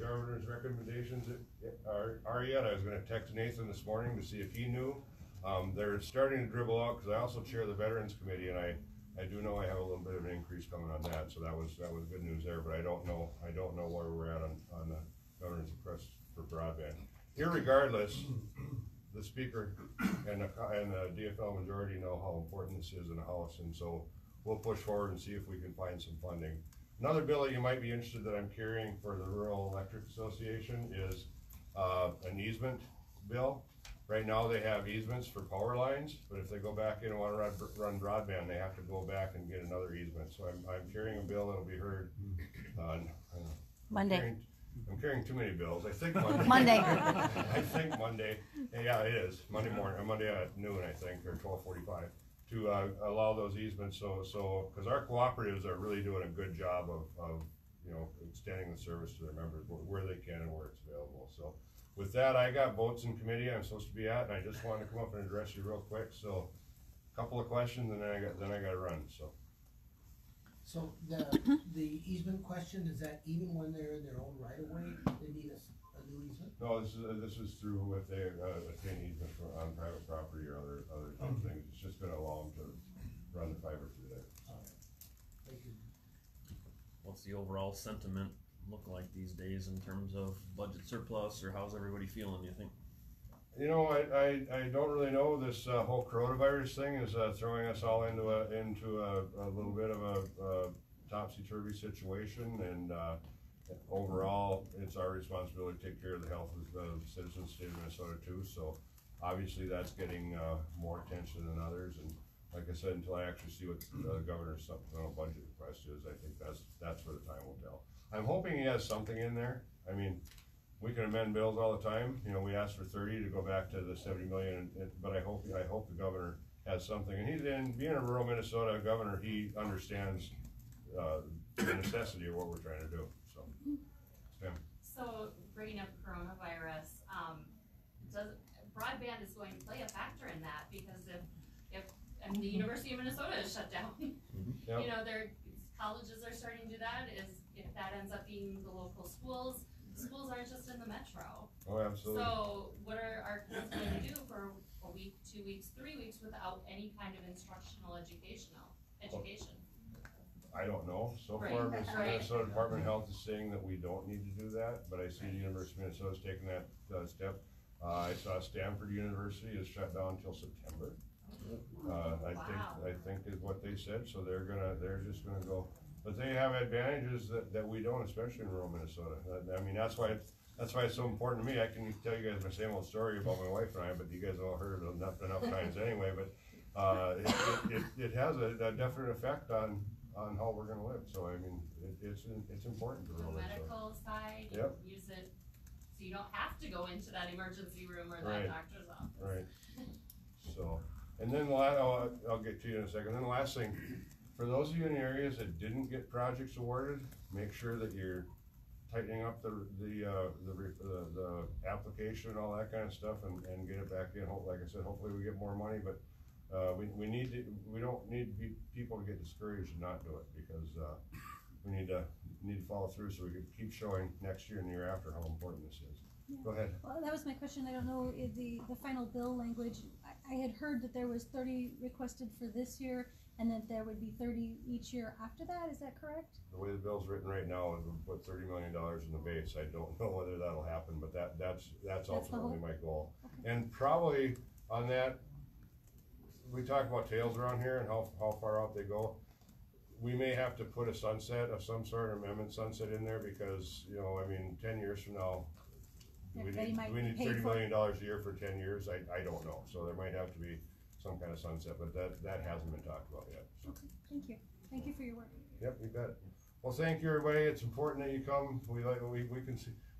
governor's recommendations are yet. I was going to text Nathan this morning to see if he knew. They're starting to dribble out because I also chair the Veterans Committee, and I do know I have a little bit of an increase coming on that, so that was good news there. But I don't know where we're at on the governor's request for broadband. Irregardless, the speaker and the DFL majority know how important this is in the House, and so we'll push forward and see if we can find some funding. Another bill that you might be interested that I'm carrying for the Rural Electric Association is an easement bill. Right now they have easements for power lines, but if they go back in and want to run broadband, they have to go back and get another easement. So I'm carrying a bill that'll be heard on Monday. I'm carrying too many bills. I think Monday. Monday. I think Monday. Yeah, it is Monday morning, Monday at noon, I think, or 12:45, to allow those easements. So because our cooperatives are really doing a good job of extending the service to their members where they can and where it's available. So with that, I got votes in committee I'm supposed to be at, and I just wanted to come up and address you real quick. So a couple of questions, and then I got to run. So the easement question, is that even when they're in their own right of way, they need a new easement? No, this is through if they obtain easement on private property or other type of things. It's just going to allow them to run the fiber through there. All right. Thank you. What's the overall sentiment look like these days in terms of budget surplus, or how's everybody feeling, you think? You know, I don't really know. This whole coronavirus thing is throwing us all into a little bit of a topsy-turvy situation, and overall, it's our responsibility to take care of the health of the citizens of the state of Minnesota too. So obviously that's getting more attention than others, and like I said, until I actually see what the governor's supplemental budget request is, I think that's where the time will tell. I'm hoping he has something in there. I mean, we can amend bills all the time. You know, we asked for 30 to go back to the 70 million, but I hope the governor has something. And being a rural Minnesota governor, he understands the necessity of what we're trying to do. So, Sam. So bringing up coronavirus, broadband is going to play a factor in that, because if the University of Minnesota is shut down, Yep. you know, their colleges are starting to do that. If that ends up being the local schools aren't just in the metro. Oh, absolutely. So what are our kids going to do for a week, 2 weeks, 3 weeks without any kind of instructional education? I don't know. So Right. far, Right. Minnesota Department of Health is saying that we don't need to do that, but I see the University of Minnesota's taking that step. I saw Stanford University is shut down until September. I think is what they said. So they're just gonna go. But they have advantages that we don't, especially in rural Minnesota. I mean, that's why it's so important to me. I can tell you guys my same old story about my wife and I, but you guys all heard it enough times anyway. But it has a definite effect on how we're going to live. So I mean, it's important to rural Minnesota. The medical side, yep. Use it so you don't have to go into that emergency room or that Right. doctor's office. Right. So, and then I'll get to you in a second. Then the last thing. For those of you in the areas that didn't get projects awarded, make sure that you're tightening up the application and all that kind of stuff, and get it back in. Like I said, hopefully we get more money, but we don't need people to get discouraged and not do it, because we need to follow through so we can keep showing next year and the year after how important this is. Yeah. Go ahead. Well, that was my question. I don't know the final bill language. I had heard that there was 30 requested for this year, and that there would be 30 each year after that. Is that correct? The way the bill's written right now is we put $30 million in the base. I don't know whether that'll happen, but that's ultimately my goal. Okay. And probably on that, we talk about tails around here and how far out they go. We may have to put a sunset of some sort, amendment sunset in there, because, you know, I mean, 10 years from now, do we need $30 million a year for 10 years? I don't know. So there might have to be some kind of sunset, but that hasn't been talked about yet. So. Okay, thank you. Thank you for your work. Yep, you bet. Well, thank you, everybody. It's important that you come. We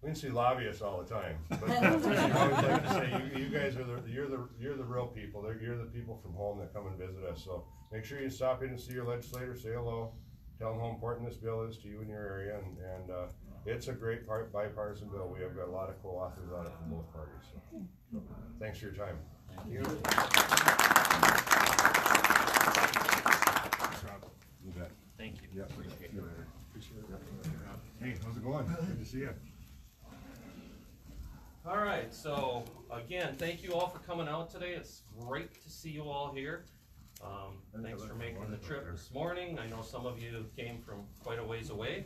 can see lobbyists all the time, but I always like to say you guys are you're the real people. You're the people from home that come and visit us. So make sure you stop in and see your legislator, say hello, tell them how important this bill is to you in your area, and it's a great bipartisan bill. We have got a lot of co-authors on it from both parties. So thanks for your time. Thank you. You bet. Thank you. Yep. Appreciate it. Hey, how's it going? Good to see you. All right, so again, thank you all for coming out today. It's great to see you all here. Thanks for making the trip this morning. I know some of you came from quite a ways away.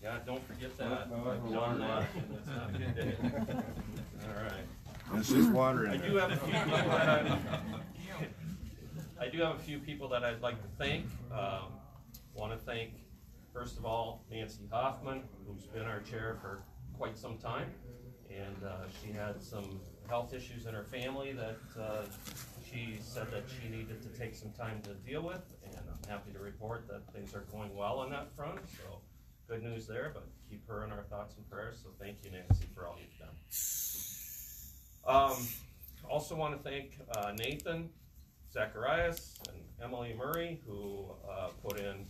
Yeah, don't forget that. I've done that, and it's not a good day. All right. It's just wandering. I do have a few people that I do have a few people that I'd like to thank. Want to thank, first of all, Nancy Hoffman, who's been our chair for quite some time, and she had some health issues in her family that she said that she needed to take some time to deal with, and I'm happy to report that things are going well on that front. So good news there, but keep her in our thoughts and prayers. So thank you, Nancy, for all you've done. Also want to thank Nathan Zacharias and Emily Murray, who put in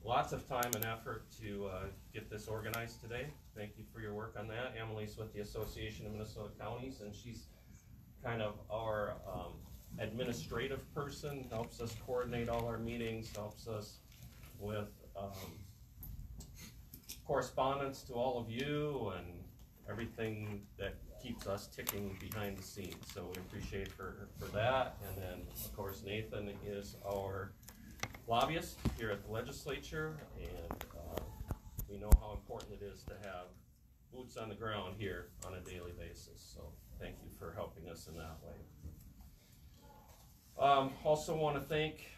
lots of time and effort to get this organized today. Thank you for your work on that. Emily's with the Association of Minnesota Counties, and she's kind of our administrative person, helps us coordinate all our meetings, helps us with correspondence to all of you and everything that keeps us ticking behind the scenes. So we appreciate her for that. And then, of course, Nathan is our lobbyist here at the legislature, and we know how important it is to have boots on the ground here on a daily basis. So thank you for helping us in that way. Also want to thank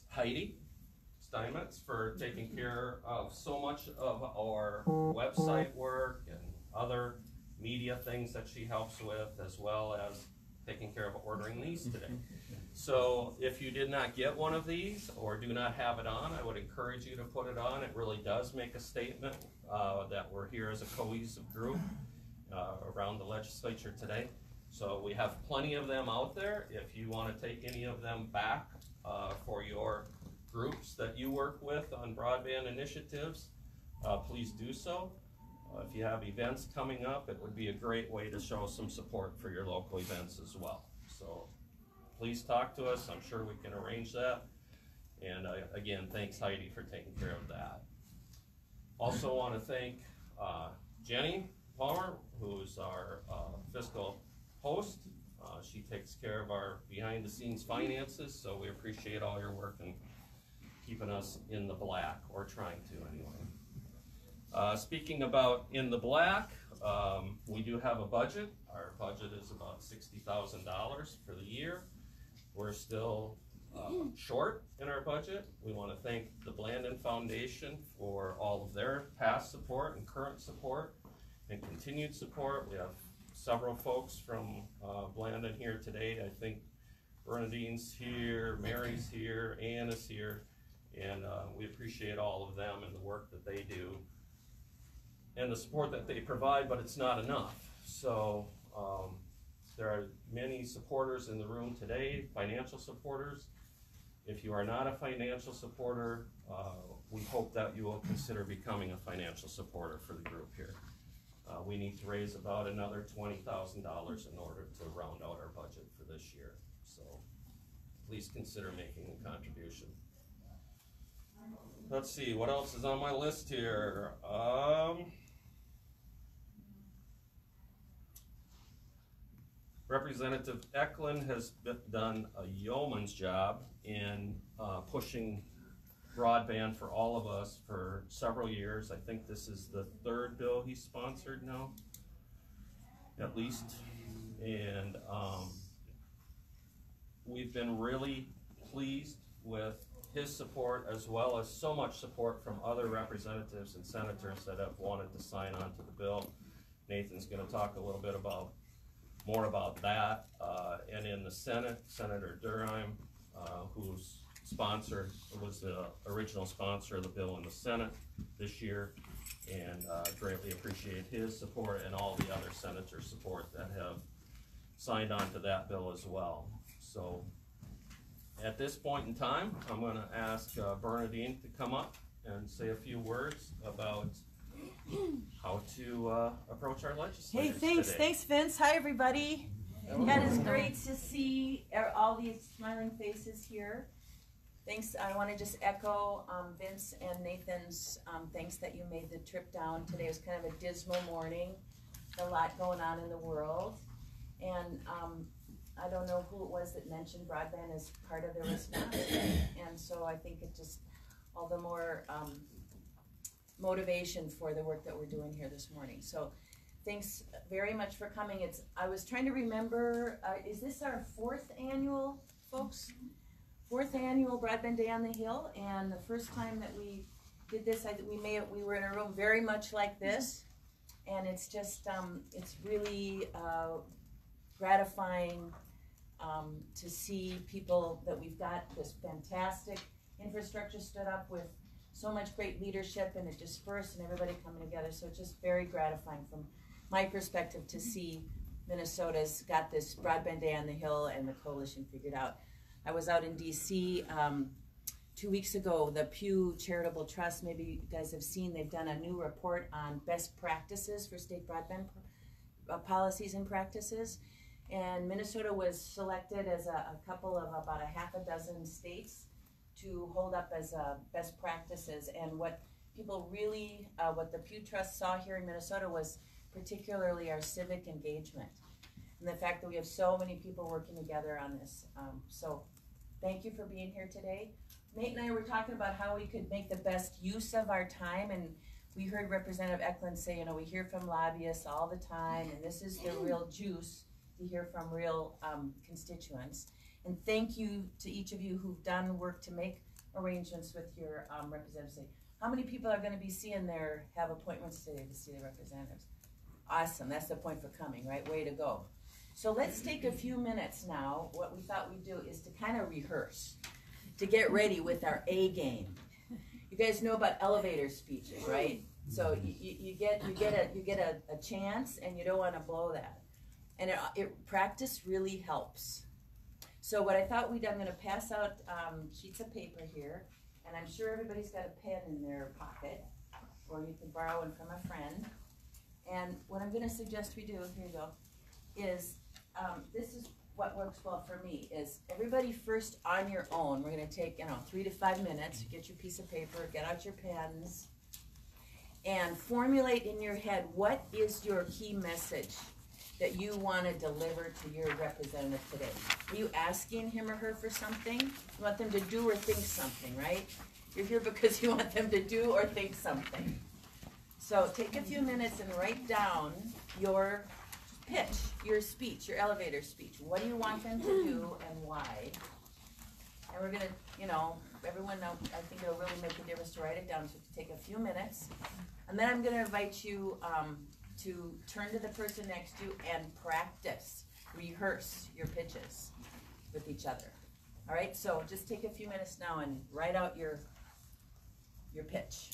Heidi Steinmetz for taking care of so much of our website work and other media things that she helps with, as well as taking care of ordering these today. So if you did not get one of these or do not have it on, I would encourage you to put it on. It really does make a statement that we're here as a cohesive group around the legislature today. So we have plenty of them out there. If you want to take any of them back for your groups that you work with on broadband initiatives, please do so. If you have events coming up, it would be a great way to show some support for your local events as well. So please talk to us. I'm sure we can arrange that. And again, thanks Heidi for taking care of that. Also want to thank Jenny Palmer, who's our fiscal host. She takes care of our behind the scenes finances, so we appreciate all your work and keeping us in the black, or trying to anyway. Speaking about in the black, we do have a budget. Our budget is about $60,000 for the year. We're still short in our budget. We want to thank the Blandin Foundation for all of their past support and current support and continued support. We have several folks from Blandin here today. I think Bernadine's here, Mary's here, Ann is here, and we appreciate all of them and the work that they do and the support that they provide, but it's not enough. So there are many supporters in the room today, financial supporters. If you are not a financial supporter, we hope that you will consider becoming a financial supporter for the group here. We need to raise about another $20,000 in order to round out our budget for this year. So please consider making a contribution. Let's see, what else is on my list here? Representative Ecklund has done a yeoman's job in pushing broadband for all of us for several years. I think this is the third bill he's sponsored now, at least. And we've been really pleased with his support, as well as so much support from other representatives and senators that have wanted to sign on to the bill. Nathan's going to talk a little bit more about that. And in the Senate, Senator Draheim, who's was the original sponsor of the bill in the Senate this year, and greatly appreciate his support and all the other senators' support that have signed on to that bill as well. So at this point in time, I'm going to ask Bernadine to come up and say a few words about how to approach our legislators. Hey, today. thanks Vince. Hi everybody. That is great to see all these smiling faces here. Thanks. I want to just echo Vince and Nathan's thanks that you made the trip down today. It was kind of a dismal morning. a lot going on in the world. And I don't know who it was that mentioned broadband as part of the response. And so I think it just, all the more motivation for the work that we're doing here this morning. So thanks very much for coming. I was trying to remember, is this our 4th annual, folks? 4th annual Broadband Day on the Hill, and the first time that we did this, we were in a room very much like this, and it's just, it's really gratifying to see people that we've got this fantastic infrastructure stood up with so much great leadership and it dispersed and everybody coming together. So it's just very gratifying from my perspective to see Minnesota's got this Broadband Day on the Hill and the coalition figured out. I was out in DC 2 weeks ago. The Pew Charitable Trust, maybe you guys have seen, they've done a new report on best practices for state broadband policies and practices. And Minnesota was selected as a couple of about a half a dozen states to hold up as best practices. And what people really, what the Pew Trust saw here in Minnesota was particularly our civic engagement and the fact that we have so many people working together on this. So thank you for being here today. Nate and I were talking about how we could make the best use of our time, and we heard Representative Ecklund say, you know, we hear from lobbyists all the time, and this is the real juice to hear from real constituents. And thank you to each of you who've done work to make arrangements with your representatives. How many people are going to be have appointments today to see the representatives? Awesome, that's the point for coming, right? Way to go. So let's take a few minutes now. What we thought we'd do is to kind of rehearse, to get ready with our A game. You guys know about elevator speeches, right? So you get a chance, and you don't want to blow that. And practice really helps. So what I thought I'm going to pass out sheets of paper here, and I'm sure everybody's got a pen in their pocket, or you can borrow one from a friend. And what I'm going to suggest we do, here you go, is this is what works well for me, is everybody first on your own. We're going to take 3 to 5 minutes, get your piece of paper, get out your pens, and formulate in your head what is your key message that you want to deliver to your representative today. Are you asking him or her for something? You want them to do or think something, right? You're here because you want them to do or think something. So take a few minutes and write down your pitch, your speech, your elevator speech. What do you want them to do and why? And we're going to, everyone, I think it'll really make a difference to write it down. So take a few minutes. And then I'm going to invite you to turn to the person next to you and practice, rehearse your pitches with each other. All right, so just take a few minutes now and write out your pitch.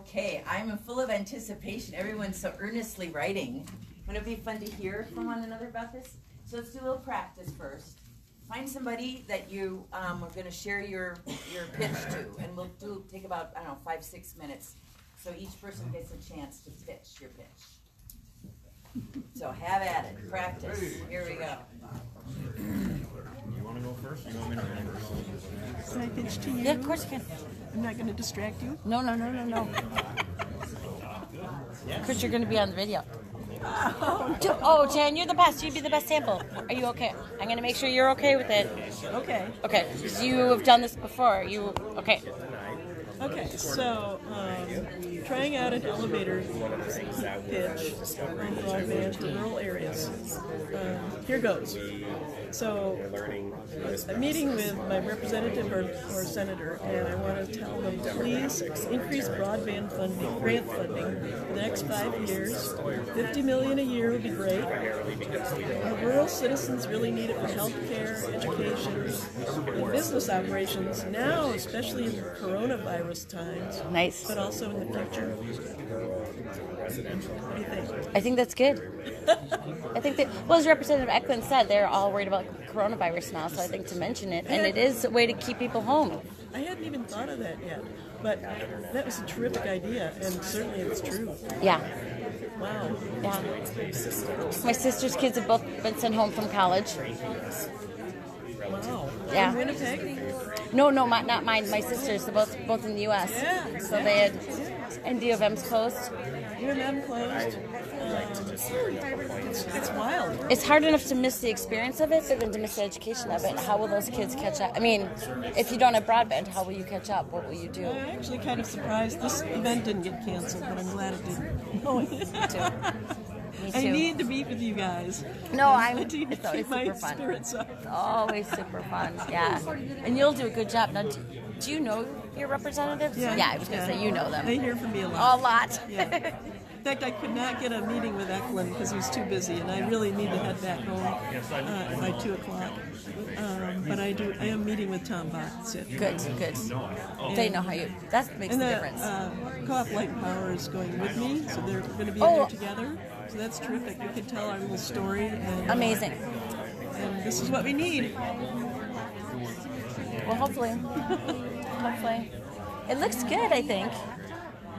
Okay, I'm full of anticipation. Everyone's so earnestly writing. Wouldn't it be fun to hear from one another about this? So let's do a little practice first. Find somebody that you are going to share your pitch to, and we'll take about, I don't know, 5-6 minutes. So each person gets a chance to pitch your pitch. So have at it. Practice. Here we go. You want to go first? You want me to go first? Can I pitch to you? Yeah, of course you can. I'm not going to distract you. No. Chris, you're going to be on the video. Oh, Jan, you're the best. You'd be the best sample. Are you okay? I'm going to make sure you're okay with it. Okay. Okay, because you have done this before. Okay. Okay, so trying out an elevator pitch on broadband to rural areas. Here goes. So I'm meeting with my representative or senator, and I want to tell them, please increase broadband funding, grant funding for the next 5 years. $50 million a year would be great. Rural citizens really need it for healthcare, education, and business operations now, especially in coronavirus times. Nice. But also in the future. What do you think? I think that's good. I think that, well, as Representative Ecklund said, they're all worried about coronavirus now, so I think to mention it, and it is a way to keep people home. I hadn't even thought of that yet, but that was a terrific idea, and certainly it's true. Yeah. Wow. Yeah. My sister's kids have both been sent home from college. Wow. Yeah. In Winnipeg? No, not mine. My sisters, they're both in the U.S. Yeah. So they had, and U of M's closed. U of M closed. It's wild. It's hard enough to miss the experience of it, but then to miss the education of it. How will those kids catch up? I mean, if you don't have broadband, how will you catch up? What will you do? I'm actually kind of surprised this event didn't get canceled, but I'm glad it didn't. Me too. I need to meet with you guys. No, to it's always keep my super fun. spirits up. It's always super fun, yeah. And you'll do a good job. Now, do you know your representatives? Yeah, I was going to say you know them. They hear from me a lot. A lot. Yeah. In fact, I could not get a meeting with Ecklund because he was too busy, and I really need to head back home by 2 o'clock. But I am meeting with Tom Bach this afternoon. Good. They know how you. That makes And a the difference. Co-op Light and Power is going with me, so they're going to be in there together. So that's terrific. You can tell our little story. And, Amazing. And this is what we need. Well, hopefully. It looks good, I think.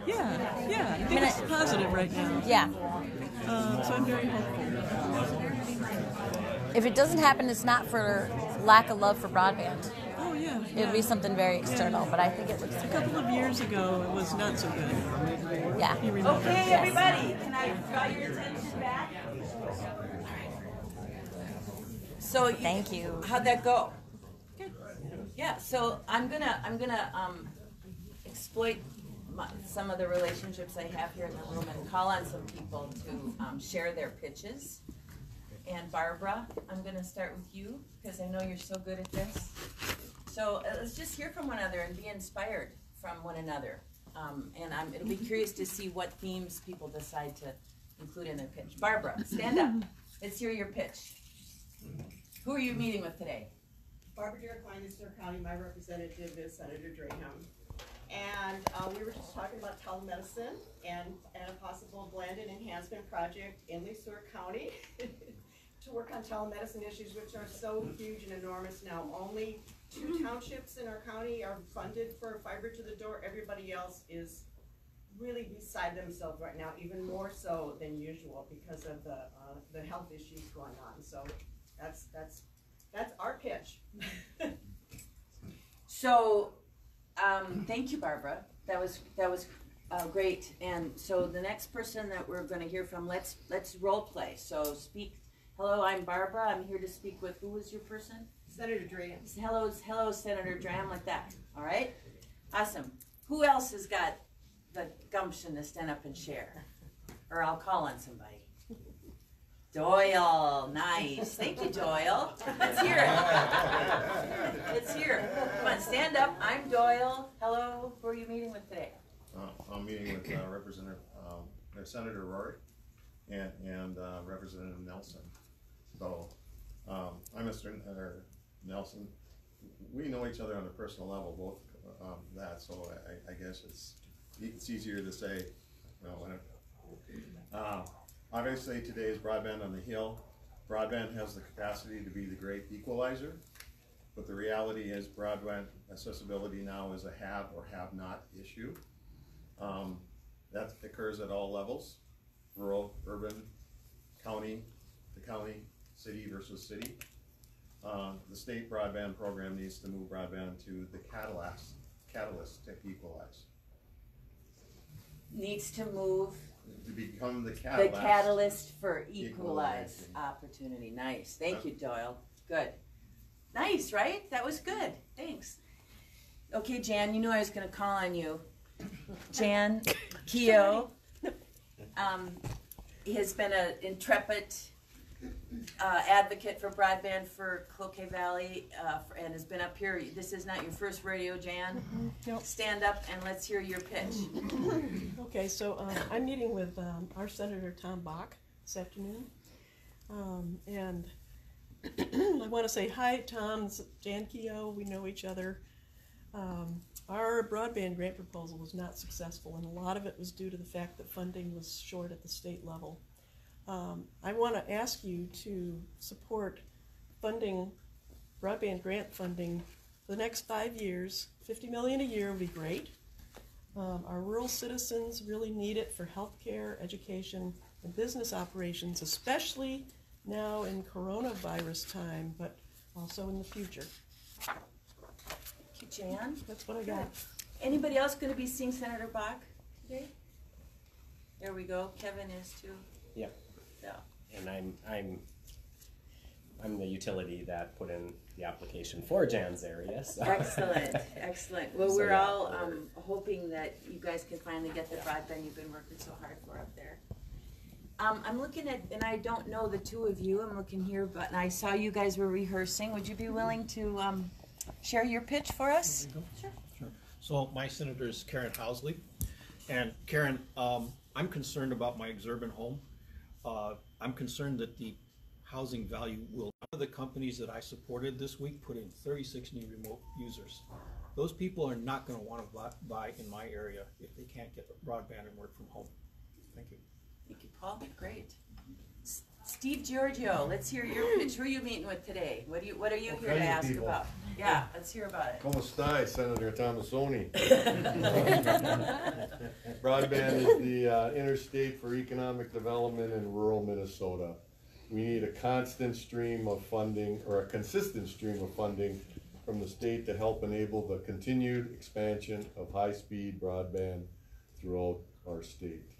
Yeah. I think it's positive right now. Yeah. So I'm very hopeful. If it doesn't happen, it's not for lack of love for broadband. Oh, yeah. It'll be something very external, but I think it looks A good. couple of years ago, it was not so good. Yeah. You remember. Okay, everybody, can I draw your attention back? So Thank you. How'd that go? Good. Yeah. So I'm gonna exploit some of the relationships I have here in the room and call on some people to share their pitches. And Barbara, I'm gonna start with you because I know you're so good at this. So let's just hear from one another and be inspired from one another. And it'll be curious to see what themes people decide to include in their pitch. Barbara, stand up. Let's hear your pitch. Who are you meeting with today? Barbara Derrick, Lancaster County. My representative is Senator Draheim. And we were just talking about telemedicine and a possible blended enhancement project in Lesueur County to work on telemedicine issues, which are so huge and enormous now. Only 2 townships in our county are funded for fiber to the door. Everybody else is really beside themselves right now, even more so than usual because of the health issues going on. So that's our pitch. So, thank you, Barbara. That was great. And so the next person that we're going to hear from, let's role play. So speak. Hello, I'm Barbara. I'm here to speak with, who was your person? Senator Draheim. Hello, Senator Draheim, like that. All right? Awesome. Who else has got the gumption to stand up and share? Or I'll call on somebody. Doyle, nice. Thank you, Doyle. Let's hear it. Let's hear it. Come on, stand up. I'm Doyle. Hello. Who are you meeting with today? I'm meeting with Representative Senator Rory and Representative Nelson. So I'm Mr. Nelson. We know each other on a personal level, both that. So I guess it's it's easier to say, obviously today is Broadband on the Hill. Broadband has the capacity to be the great equalizer, but the reality is broadband accessibility now is a have or have not issue. That occurs at all levels, rural, urban, county to county, city versus city. The state broadband program needs to move broadband to the catalyst to equalize. Needs to move To become the the catalyst. catalyst for equalize Equalizing. opportunity. Nice. Thank you, Doyle. Good. Nice, right? That was good. Thanks. Okay, Jan, you knew I was going to call on you. Jan Keogh has been an intrepid advocate for broadband for Cloquet Valley and has been up here. This is not your first rodeo, Jan. Nope. Stand up and let's hear your pitch. Okay, so I'm meeting with our Senator Tom Bach this afternoon, and I want to say hi, Tom. This is Jan Keogh. We know each other. Our broadband grant proposal was not successful, and a lot of it was due to the fact that funding was short at the state level. I want to ask you to support funding, broadband grant funding, for the next 5 years. $50 million a year would be great. Our rural citizens really need it for healthcare, education, and business operations, especially now in coronavirus time, but also in the future. Thank you, Jan. That's what I got. Anybody else going to be seeing Senator Bach today? There we go. Kevin is too. Yeah. Yeah. And I'm the utility that put in the application for Jan's area. So. Excellent, excellent. Well, So, we're yeah, all hoping that you guys can finally get the broadband you've been working so hard for up there. I'm looking at, and I don't know the two of you, I'm looking here, but I saw you guys were rehearsing. Would you be willing to share your pitch for us? Sure. So my senator is Karen Housley. And Karen, I'm concerned about my exurban home. I'm concerned that the housing value will, one of the companies that I supported this week put in 36 new remote users. Those people are not going to want to buy in my area if they can't get broadband and work from home. Thank you. Thank you, Paul. Great. Steve Giorgio, let's hear your pitch. Who are you meeting with today? What are you here to ask about? Yeah, let's hear about it. Como stai, Senator Tomasoni? Broadband is the interstate for economic development in rural Minnesota. We need a constant stream of funding, or a consistent stream of funding from the state to help enable the continued expansion of high-speed broadband throughout our state.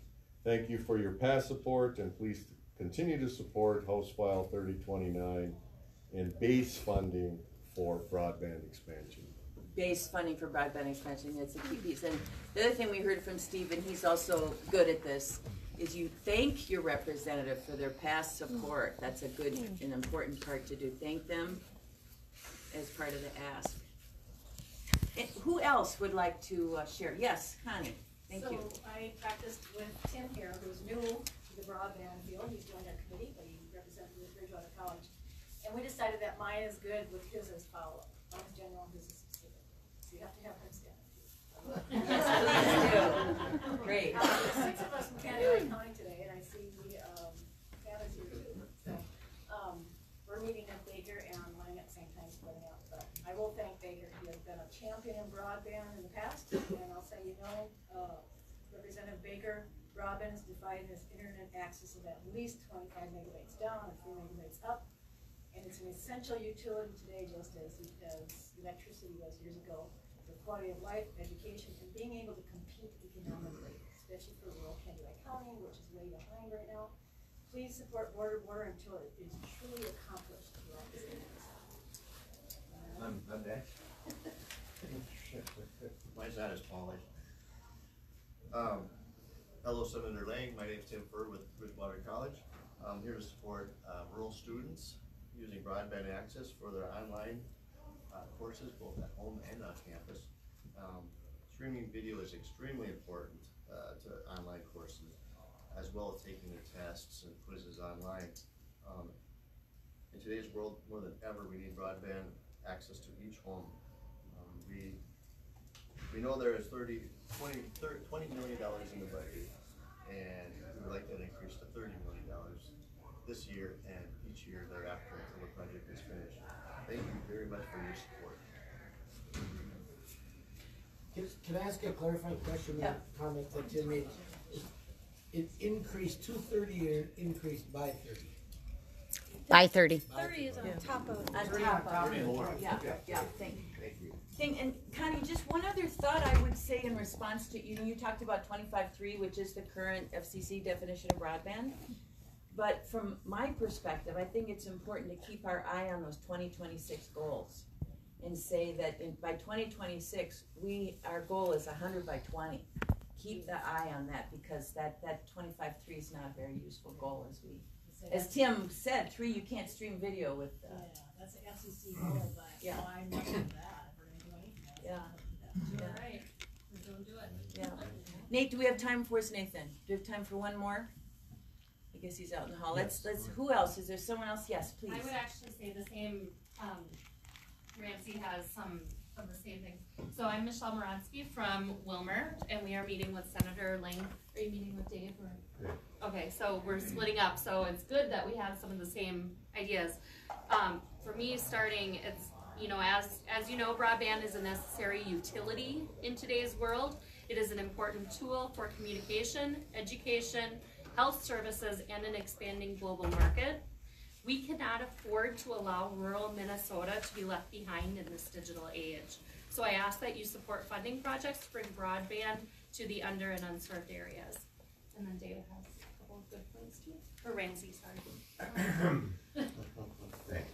Thank you for your past support, and please continue to support House File 3029 and base funding for broadband expansion. Base funding for broadband expansion, that's a key piece. And the other thing we heard from Steve, and he's also good at this, is you thank your representative for their past support. That's a good and important part to do. Thank them as part of the ask. And who else would like to share? Yes, Connie, thank you. So I practiced with Tim here, who's new to the broadband field. He's joined our committee, but he represented the Bridgewater College. And we decided that mine is good with his as follow-up. Mine's general and his is specific. So you have to have him stand up. Yes, please do. Great. There's 6 of us from County County today, and I see Kevin's here too. So we're meeting at Baker and running at the same time, splitting up. But I will thank Baker. He has been a champion in broadband in the past, and I'll say, Representative Baker, broadband is defined as internet access of at least 25 megabytes down and 3 megabytes up. And it's an essential utility today, just as electricity was years ago, for quality of life, education, and being able to compete economically, especially for rural County, which is way behind right now. Please support border until it is truly accomplished throughout the state. I'm next. Mine's not as polished. Hello, Senator Lang. My name's Tim Furr with Bridgewater College. I'm here to support rural students using broadband access for their online courses, both at home and on campus. Streaming video is extremely important to online courses, as well as taking their tests and quizzes online. In today's world, more than ever, we need broadband access to each home. We know there is 30 $20 million in the budget, and we would like that increased to $30 million this year and each year thereafter until the project is finished. Thank you very much for your support. Can I ask a clarifying question or comment that Tim made? It increased to 30 or increased by 30? By 30. 30 is on top of. On top of, yeah, thank you. And Connie, just one other thought I would say in response to, you talked about 25.3, which is the current FCC definition of broadband. But from my perspective, I think it's important to keep our eye on those 2026 goals and say that by 2026, our goal is 100 by 20. Keep the eye on that, because that 25.3 is not a very useful goal, as Tim said, you can't stream video with. Yeah, that's an FCC goal, but I'm not doing that. If we're gonna do anything else. All right, we're gonna do it. Yeah. Nate, do we have time for us, Nathan? Do we have time for one more? I guess he's out in the hall. Let's, who else? Is there someone else? Yes, please. I would actually say the same, Ramsey has some of the same things. So I'm Michelle Moransky from Wilmer, and we are meeting with Senator Lang. Are you meeting with Dave? Or? Yeah. Okay, so we're splitting up, so it's good that we have some of the same ideas. For me, starting, it's, as you know, broadband is a necessary utility in today's world. It is an important tool for communication, education, health services, and an expanding global market. We cannot afford to allow rural Minnesota to be left behind in this digital age. So I ask that you support funding projects to bring broadband to the under and unserved areas. And then David has a couple of good points too. Or Ramsey, sorry. Thanks.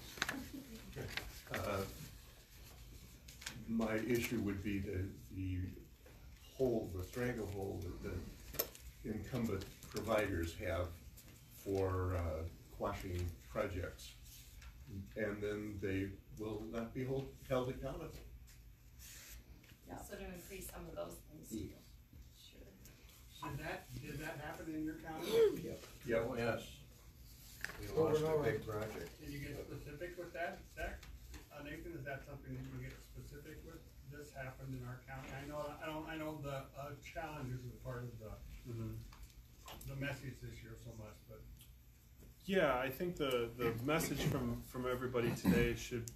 My issue would be the stranglehold that the incumbent providers have for quashing projects, and then they will not be held accountable. Yeah, so to increase some of those things. Yeah. Sure. Did that happen in your county? Yep. Yes. We lost a big project. Can you get specific with that, Zach? Nathan, is that something that you can get specific with? This happened in our county. I know the challenges are part of the message this year so much, but. Yeah, I think the message from everybody today should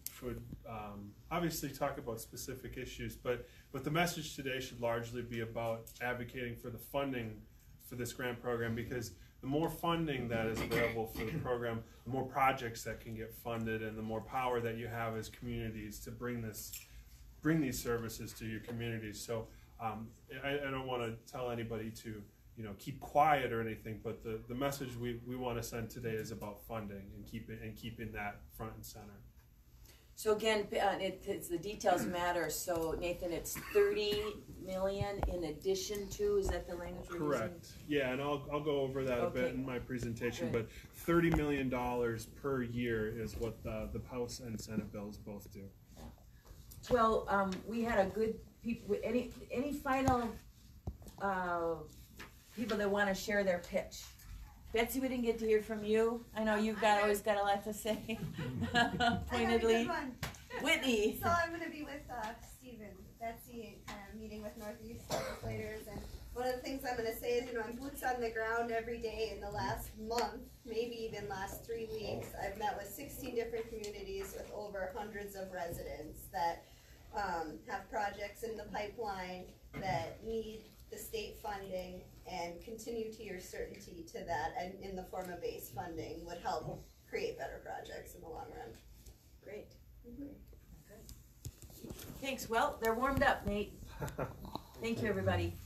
obviously talk about specific issues, but the message today should largely be about advocating for the funding for this grant program, because the more funding that is available for the program, the more projects that can get funded, and the more power that you have as communities to bring these services to your communities. So I don't want to tell anybody to keep quiet or anything, but the message we want to send today is about funding and keeping that front and center. So again, it's the details matter. So Nathan, it's 30 million in addition to, is that the language we're using? Correct. Yeah, and I'll go over that a bit in my presentation, but $30 million per year is what the House and Senate bills both do. Well, we had a good people. Any final people that want to share their pitch? Betsy, we didn't get to hear from you. I know you've always got a lot to say. Pointedly. Whitney. So I'm going to be with Stephen, Betsy, meeting with Northeast legislators, and one of the things I'm going to say is, I'm boots on the ground every day in the last month, maybe even last 3 weeks. I've met with 16 different communities with over hundreds of residents that have projects in the pipeline that need the state funding, and continue to your certainty to that, and in the form of base funding would help create better projects in the long run. Great. Thanks. Well, they're warmed up, Nate. Thank you, everybody.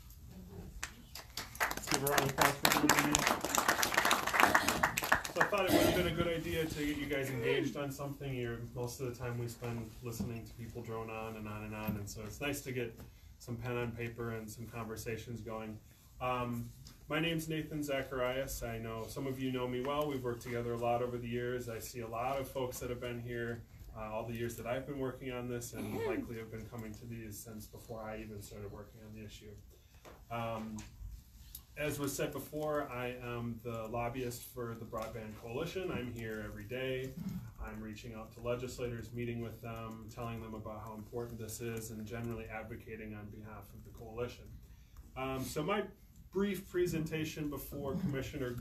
Let's give a round of applause for Bernadine. So I thought it would have been a good idea to get you guys engaged on something. Most of the time we spend listening to people drone on and on and on, and so it's nice to get some pen on paper and some conversations going. My name's Nathan Zacharias. I know some of you know me well. We've worked together a lot over the years. I see a lot of folks that have been here all the years that I've been working on this, and likely have been coming to these since before I even started working on the issue. As was said before, I am the lobbyist for the Broadband Coalition. I'm here every day. I'm reaching out to legislators, meeting with them, telling them about how important this is, and generally advocating on behalf of the coalition. So my brief presentation before Commissioner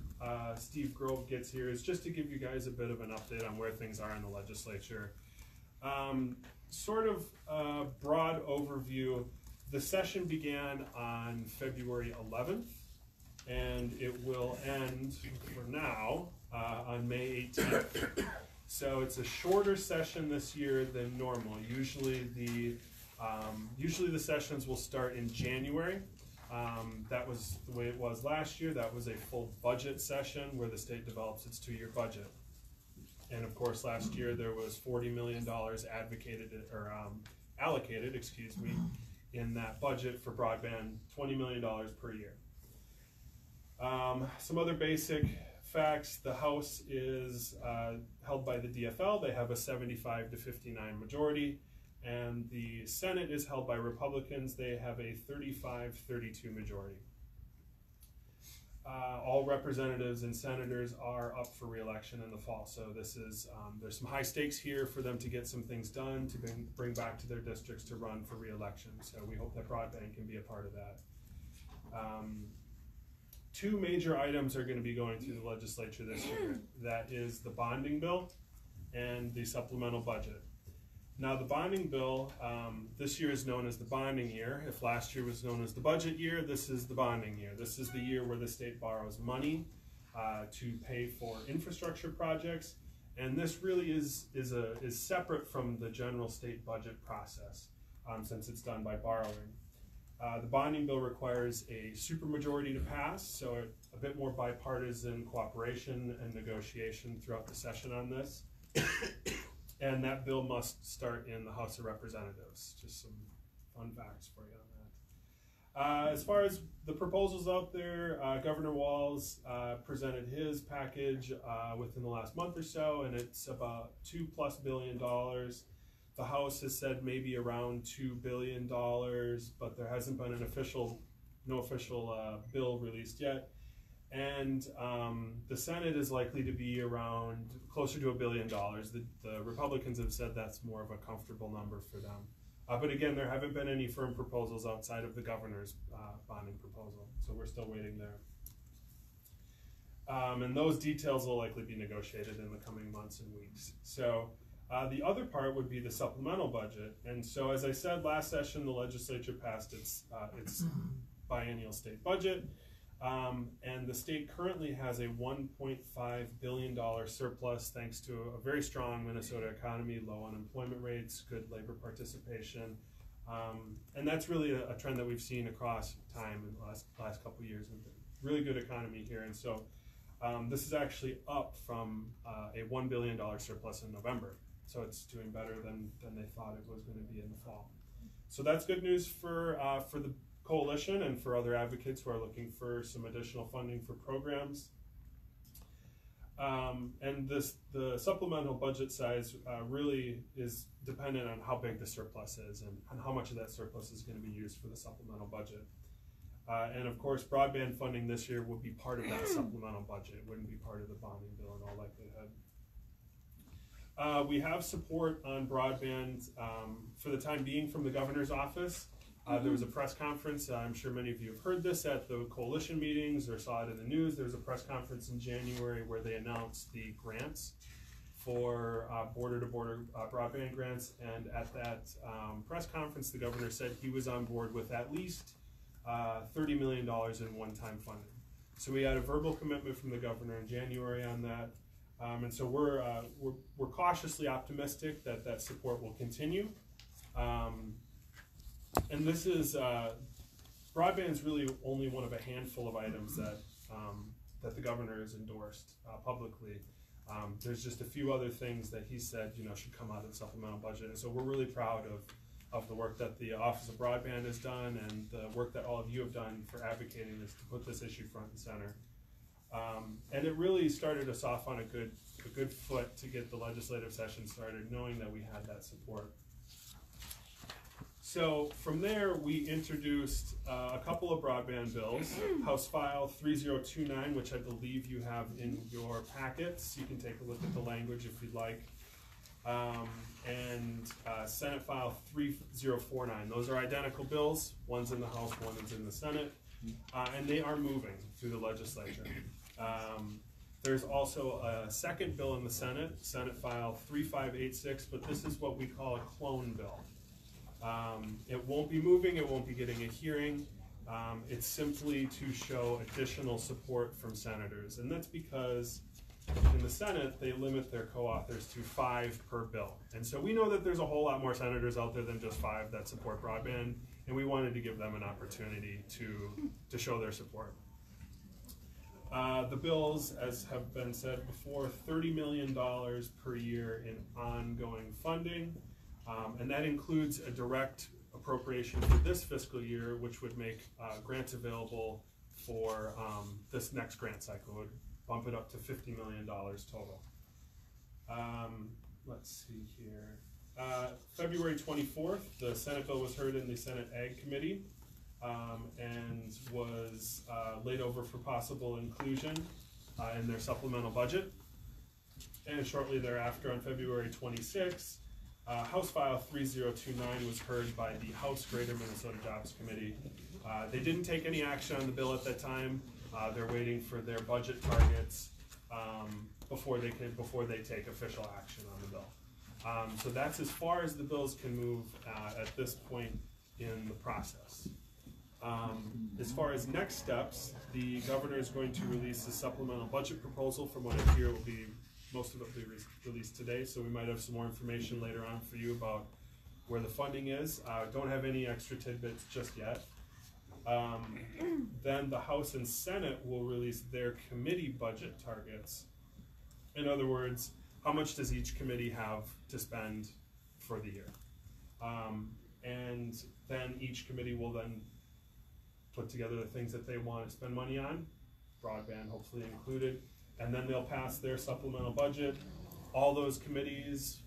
Steve Grove gets here is just to give you guys a bit of an update on where things are in the legislature. Sort of a broad overview. The session began on February 11th, and it will end for now on May 18th. So it's a shorter session this year than normal. Usually the sessions will start in January. That was the way it was last year. That was a full budget session where the state develops its 2-year budget. And of course, last year there was $40 million allocated, excuse me, in that budget for broadband, $20 million per year. Some other basic facts: the House is held by the DFL. They have a 75 to 59 majority. And the Senate is held by Republicans. They have a 35-32 majority. All representatives and senators are up for re-election in the fall. So this is, there's some high stakes here for them to get some things done, to bring back to their districts to run for re-election. So we hope that broadband can be a part of that. 2 major items are going to be going through the legislature this year. That is the bonding bill and the supplemental budget. Now the bonding bill, this year is known as the bonding year. If last year was known as the budget year, this is the bonding year. This is the year where the state borrows money to pay for infrastructure projects, and this really is separate from the general state budget process since it's done by borrowing. The bonding bill requires a supermajority to pass, so a bit more bipartisan cooperation and negotiation throughout the session on this. And that bill must start in the House of Representatives. Just some fun facts for you on that. As far as the proposals out there, Governor Walz presented his package within the last month or so, and it's about $2+ billion. The House has said maybe around $2 billion, but there hasn't been no official bill released yet. And the Senate is likely to be around closer to $1 billion. The Republicans have said that's more of a comfortable number for them. But again, there haven't been any firm proposals outside of the governor's bonding proposal, so we're still waiting there. And those details will likely be negotiated in the coming months and weeks. So the other part would be the supplemental budget. And so, as I said, last session the legislature passed its biennial state budget. And the state currently has a $1.5 billion surplus thanks to a very strong Minnesota economy, low unemployment rates, good labor participation. And that's really a trend that we've seen across time in the last couple of years. Really good economy here. And so this is actually up from a $1 billion surplus in November. So it's doing better than they thought it was going to be in the fall. So that's good news for the coalition and for other advocates who are looking for some additional funding for programs. And the supplemental budget size really is dependent on how big the surplus is and how much of that surplus is going to be used for the supplemental budget. And of course, broadband funding this year will be part of that supplemental budget. It wouldn't be part of the bonding bill in all likelihood. We have support on broadband for the time being from the governor's office. There was a press conference, I'm sure many of you have heard this at the coalition meetings or saw it in the news. There was a press conference in January where they announced the grants for border-to-border broadband grants, and at that press conference the governor said he was on board with at least $30 million in one-time funding. So we had a verbal commitment from the governor in January on that, and so we're cautiously optimistic that that support will continue. And this is, broadband is really only one of a handful of items that the governor has endorsed publicly. There's just a few other things that he said, should come out of the supplemental budget. And so we're really proud of the work that the Office of Broadband has done and the work that all of you have done for advocating this, to put this issue front and center. And it really started us off on a good foot to get the legislative session started, knowing that we had that support. So from there, we introduced a couple of broadband bills. House File 3029, which I believe you have in your packets. You can take a look at the language if you'd like. And Senate File 3049. Those are identical bills. One's in the House, one is in the Senate. and they are moving through the legislature. There's also a second bill in the Senate, Senate File 3586, but this is what we call a clone bill. It won't be moving, it won't be getting a hearing. It's simply to show additional support from senators, and that's because in the Senate, they limit their co-authors to 5 per bill. And so we know that there's a whole lot more senators out there than just 5 that support broadband, and we wanted to give them an opportunity to show their support. The bills, as have been said before, $30 million per year in ongoing funding, and that includes a direct appropriation for this fiscal year, which would make grants available for this next grant cycle. It would bump it up to $50 million total. Let's see here. February 24th, the Senate bill was heard in the Senate Ag Committee and was laid over for possible inclusion in their supplemental budget. And shortly thereafter, on February 26th, House File 3029 was heard by the House Greater Minnesota Jobs Committee. They didn't take any action on the bill at that time. They're waiting for their budget targets before they take official action on the bill. So that's as far as the bills can move at this point in the process. As far as next steps, the governor is going to release a supplemental budget proposal. From what I hear, most of it will be released today, so we might have some more information later on for you about where the funding is. Don't have any extra tidbits just yet. Then the House and Senate will release their committee budget targets. In other words, how much does each committee have to spend for the year? And then each committee will then put together the things that they want to spend money on, broadband hopefully included, and then they'll pass their supplemental budget. All those committees'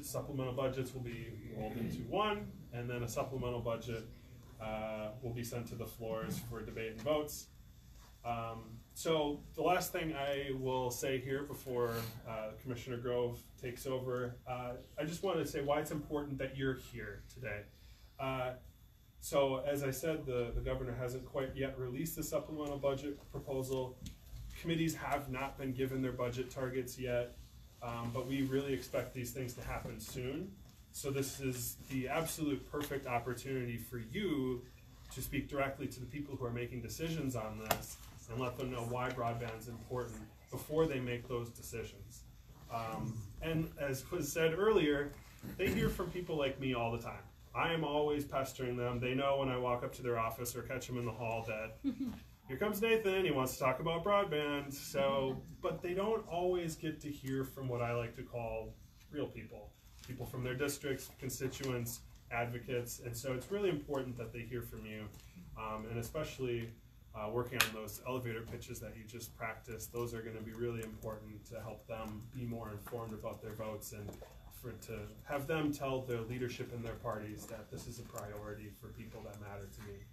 supplemental budgets will be rolled into one, and then a supplemental budget will be sent to the floors for debate and votes. So the last thing I will say here before Commissioner Grove takes over, I just wanted to say why it's important that you're here today. So as I said, the governor hasn't quite yet released the supplemental budget proposal. Committees have not been given their budget targets yet, but we really expect these things to happen soon. So this is the absolute perfect opportunity for you to speak directly to the people who are making decisions on this and let them know why broadband is important before they make those decisions. And as was said earlier, they hear from people like me all the time. I am always pestering them. They know when I walk up to their office or catch them in the hall that here comes Nathan and he wants to talk about broadband. So, but they don't always get to hear from what I like to call real people. People from their districts, constituents, advocates, and so it's really important that they hear from you, and especially working on those elevator pitches that you just practiced. Those are going to be really important to help them be more informed about their votes and to have them tell the leadership in their parties that this is a priority for people that matter to me.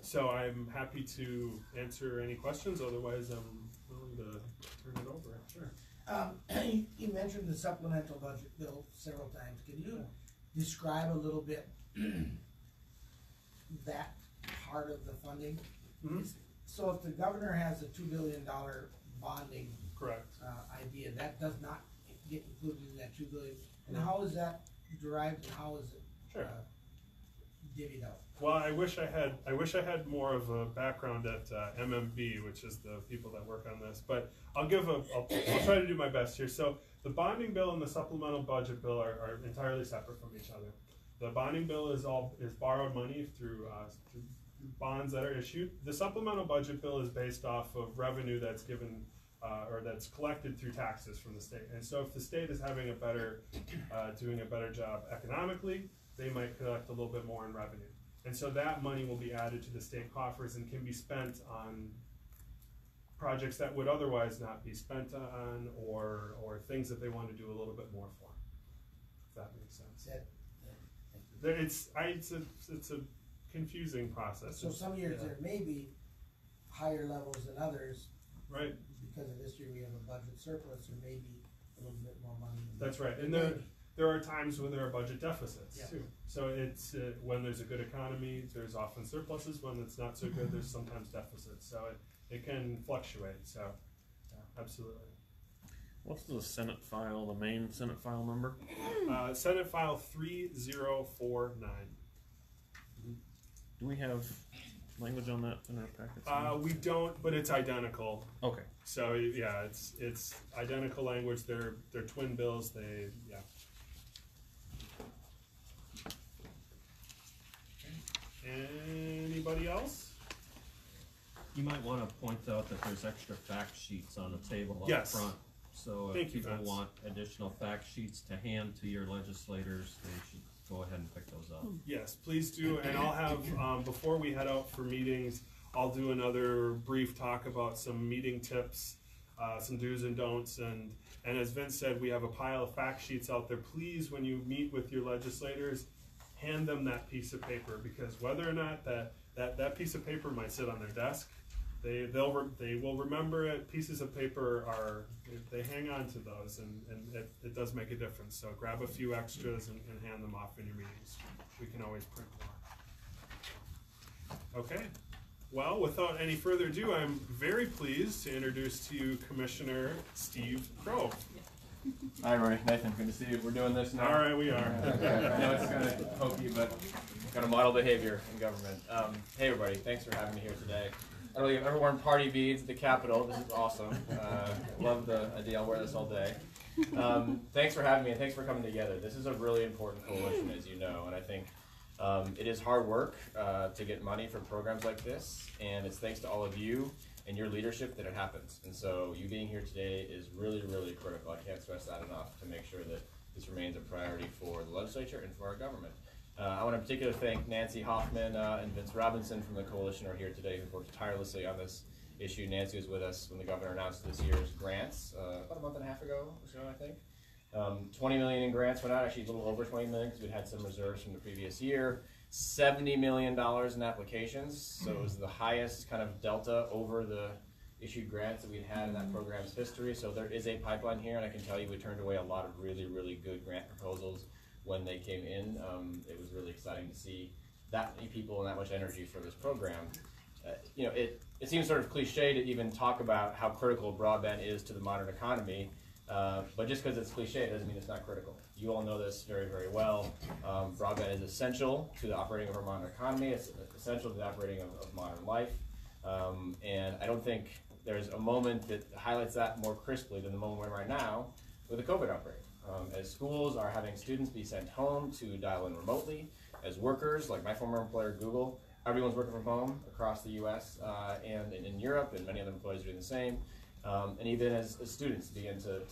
So I'm happy to answer any questions, otherwise I'm willing to turn it over. Sure. You mentioned the supplemental budget bill several times. Can you describe a little bit that part of the funding? Mm-hmm. So if the governor has a $2 billion bonding correct idea, that does not get included in that $2 billion. And how is that derived and how is it divvied out? Well, I wish I had more of a background at MMB, which is the people that work on this. But I'll try to do my best here. So the bonding bill and the supplemental budget bill are entirely separate from each other. The bonding bill is borrowed money through bonds that are issued. The supplemental budget bill is based off of revenue that's given or that's collected through taxes from the state. And so if the state is having doing a better job economically, they might collect a little bit more in revenue. And so that money will be added to the state coffers and can be spent on projects that would otherwise not be spent on, or things that they want to do a little bit more for, if that makes sense. It's a confusing process. So some years there may be higher levels than others. Right. Because of this year we have a budget surplus, there may be a little bit more money. That's right. And there are times when there are budget deficits Yeah. too. So it's when there's a good economy, there's often surpluses. When it's not so good, there's sometimes deficits. So it can fluctuate. So absolutely. What's the Senate file, the main Senate file number? Senate File 3049. Do we have language on that in our packets? We don't, but it's identical. Okay. So yeah, it's identical language. They're twin bills. Anybody else? You might want to point out that there's extra fact sheets on the table up Yes. front. So if Thank you, people Vince. want additional fact sheets to hand to your legislators, they should go ahead and pick those up. Yes, please do. And I'll have, before we head out for meetings, I'll do another brief talk about some meeting tips, some do's and don'ts. And as Vince said, we have a pile of fact sheets out there. Please, when you meet with your legislators, hand them that piece of paper, because whether or not that piece of paper might sit on their desk, they will remember it. Pieces of paper they hang on to those, and it does make a difference. So grab a few extras and hand them off in your meetings. We can always print more. Okay. Well, without any further ado, I'm very pleased to introduce to you Commissioner Steve Crow. Hi, Roy. Nathan, good to see you. We're doing this now. All right, we are. I know it's kind of hokey, but kind of model behavior in government. Hey, everybody. Thanks for having me here today. I don't know if you've ever worn party beads at the Capitol. This is awesome. Love the idea. I'll wear this all day. Thanks for having me, and thanks for coming together. This is a really important coalition, as you know, and I think it is hard work to get money for programs like this, and it's thanks to all of you and your leadership that it happens. And so you being here today is really, really critical. I can't stress that enough to make sure that this remains a priority for the legislature and for our government. I want to particularly thank Nancy Hoffman and Vince Robinson from the coalition who are here today, who worked tirelessly on this issue. Nancy was with us when the governor announced this year's grants about a month and a half ago or so, I think. 20 million in grants went out, actually a little over 20 million because we'd had some reserves from the previous year. $70 million in applications, so it was the highest kind of delta over the issued grants that we'd had in that program's history. So there is a pipeline here, and I can tell you we turned away a lot of really, really good grant proposals when they came in. It was really exciting to see that many people and that much energy for this program. You know, it seems sort of cliche to even talk about how critical broadband is to the modern economy, but just because it's cliche doesn't mean it's not critical. You all know this very, very well. Broadband is essential to the operating of our modern economy. It's essential to the operating of modern life. And I don't think there's a moment that highlights that more crisply than the moment we're in right now with the COVID outbreak. As schools are having students be sent home to dial in remotely, as workers, like my former employer Google, everyone's working from home across the US and in Europe, and many other employees are doing the same. And even as students begin to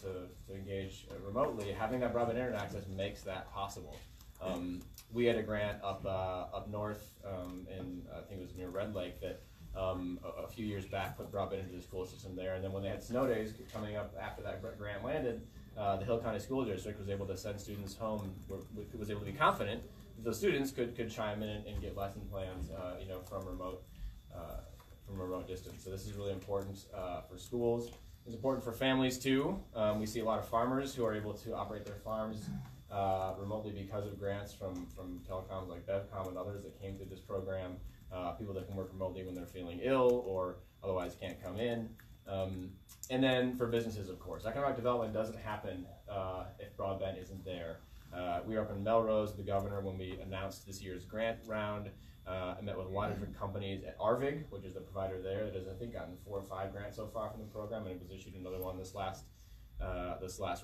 engage remotely, having that broadband internet access makes that possible. We had a grant up north, in I think it was near Red Lake, that a few years back put broadband into the school system there. And then when they had snow days coming up after that grant landed, the Hill County School District was able to send students home, was able to be confident that those students could chime in and get lesson plans, you know, from remote distance. So this is really important for schools. It's important for families too. We see a lot of farmers who are able to operate their farms remotely because of grants from telecoms like BevCom and others that came through this program. People that can work remotely when they're feeling ill or otherwise can't come in. And then for businesses, of course. Economic development doesn't happen if broadband isn't there. We were up in Melrose, the governor, when we announced this year's grant round. I met with a lot of different companies at Arvig, which is the provider there that has, I think, gotten 4 or 5 grants so far from the program, and it was issued another one this last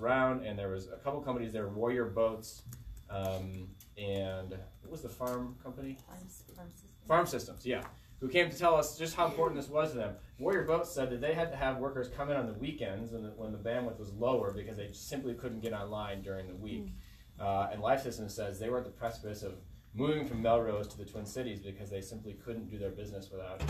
round. And there was a couple companies there, Warrior Boats, and what was the farm company? Farm Systems, yeah, who came to tell us just how important this was to them. Warrior Boats said that they had to have workers come in on the weekends when the bandwidth was lower because they simply couldn't get online during the week. And Life Systems says they were at the precipice of moving from Melrose to the Twin Cities because they simply couldn't do their business without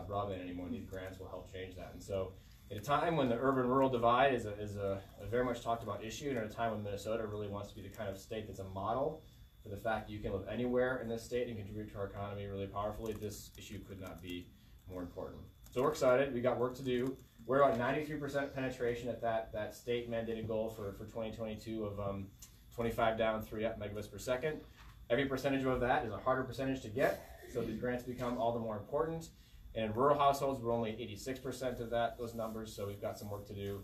broadband anymore. And these grants will help change that. And so at a time when the urban-rural divide is a very much talked about issue, and at a time when Minnesota really wants to be the kind of state that's a model for the fact that you can live anywhere in this state and contribute to our economy really powerfully, this issue could not be more important. So we're excited. We got work to do. We're about 93% penetration at that state mandated goal for 2022 of 25 down, 3 up megabits per second. Every percentage of that is a harder percentage to get, so these grants become all the more important. And in rural households, we're only 86% of those numbers, so we've got some work to do.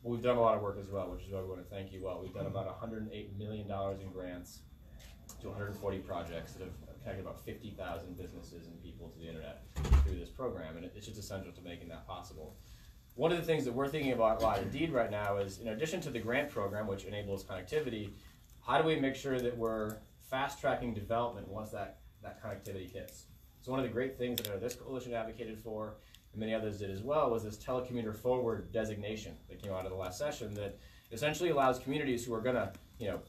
We've done a lot of work as well, which is why we want to thank you all. We've done about $108 million in grants to 140 projects that have connected about 50,000 businesses and people to the internet through this program, and it's just essential to making that possible. One of the things that we're thinking about a lot indeed right now is, in addition to the grant program, which enables connectivity, how do we make sure that we're fast-tracking development once that connectivity hits? So one of the great things that I know this coalition advocated for, and many others did as well, was this telecommuter forward designation that came out of the last session that essentially allows communities who are going to,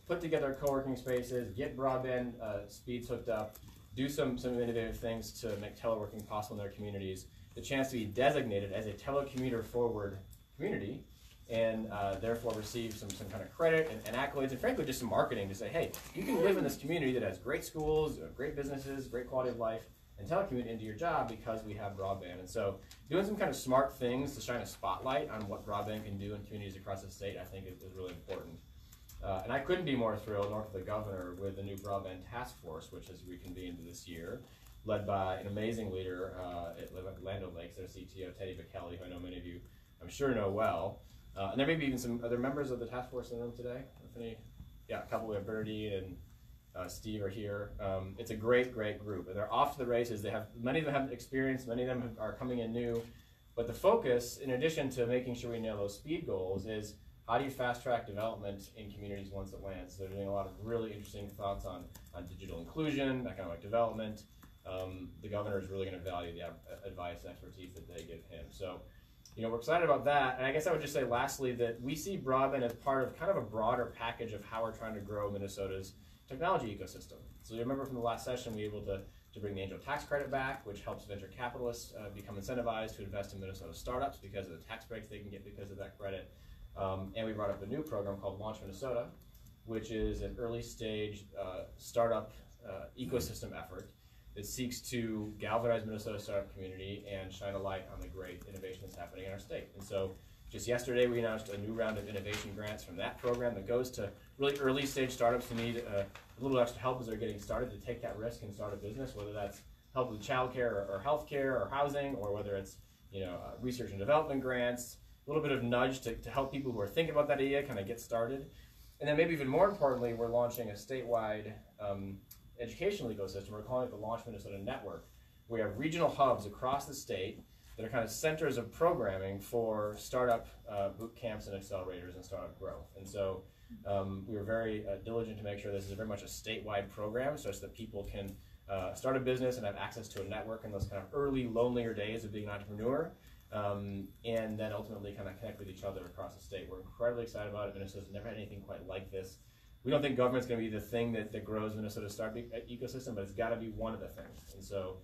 put together co-working spaces, get broadband speeds hooked up, do some innovative things to make teleworking possible in their communities, the chance to be designated as a telecommuter forward community, and therefore receive some kind of credit and accolades, and frankly just some marketing to say, hey, you can live in this community that has great schools, great businesses, great quality of life, and telecommute into your job because we have broadband. And so doing some kind of smart things to shine a spotlight on what broadband can do in communities across the state, I think is really important. And I couldn't be more thrilled, nor could the governor, with the new broadband task force, which has reconvened this year, led by an amazing leader at Land O'Lakes, their CTO, Teddy Bickelli, who I know many of you, I'm sure, know well. And there may be even some other members of the task force in the room today. A couple. We have Bernadine and Steve are here. It's a great group, and they're off to the races. Many of them have experience, many of them are coming in new. But the focus, in addition to making sure we nail those speed goals, is how do you fast track development in communities once it lands? So they're doing a lot of really interesting thoughts on digital inclusion, economic development. The governor is really going to value the advice and expertise that they give him. So, we're excited about that. And I guess I would just say lastly that we see broadband as part of kind of a broader package of how we're trying to grow Minnesota's technology ecosystem. So you remember from the last session, we were able to bring the Angel Tax Credit back, which helps venture capitalists become incentivized to invest in Minnesota startups because of the tax breaks they can get because of that credit. And we brought up a new program called Launch Minnesota, which is an early stage startup ecosystem effort that seeks to galvanize Minnesota's startup community and shine a light on the great innovation that's happening in our state. And so just yesterday, we announced a new round of innovation grants from that program that goes to really early stage startups who need a little extra help as they're getting started to take that risk and start a business, whether that's help with childcare or healthcare or housing, or whether it's research and development grants, a little bit of nudge to help people who are thinking about that idea kind of get started. And then maybe even more importantly, we're launching a statewide educational ecosystem. We're calling it the Launch Minnesota Network. We have regional hubs across the state that are kind of centers of programming for startup boot camps and accelerators and startup growth. And so we were very diligent to make sure this is very much a statewide program such that people can start a business and have access to a network in those kind of early, lonelier days of being an entrepreneur, and then ultimately kind of connect with each other across the state. We're incredibly excited about it. Minnesota's never had anything quite like this. We don't think government's going to be the thing that grows Minnesota's startup ecosystem, but it's got to be one of the things. And so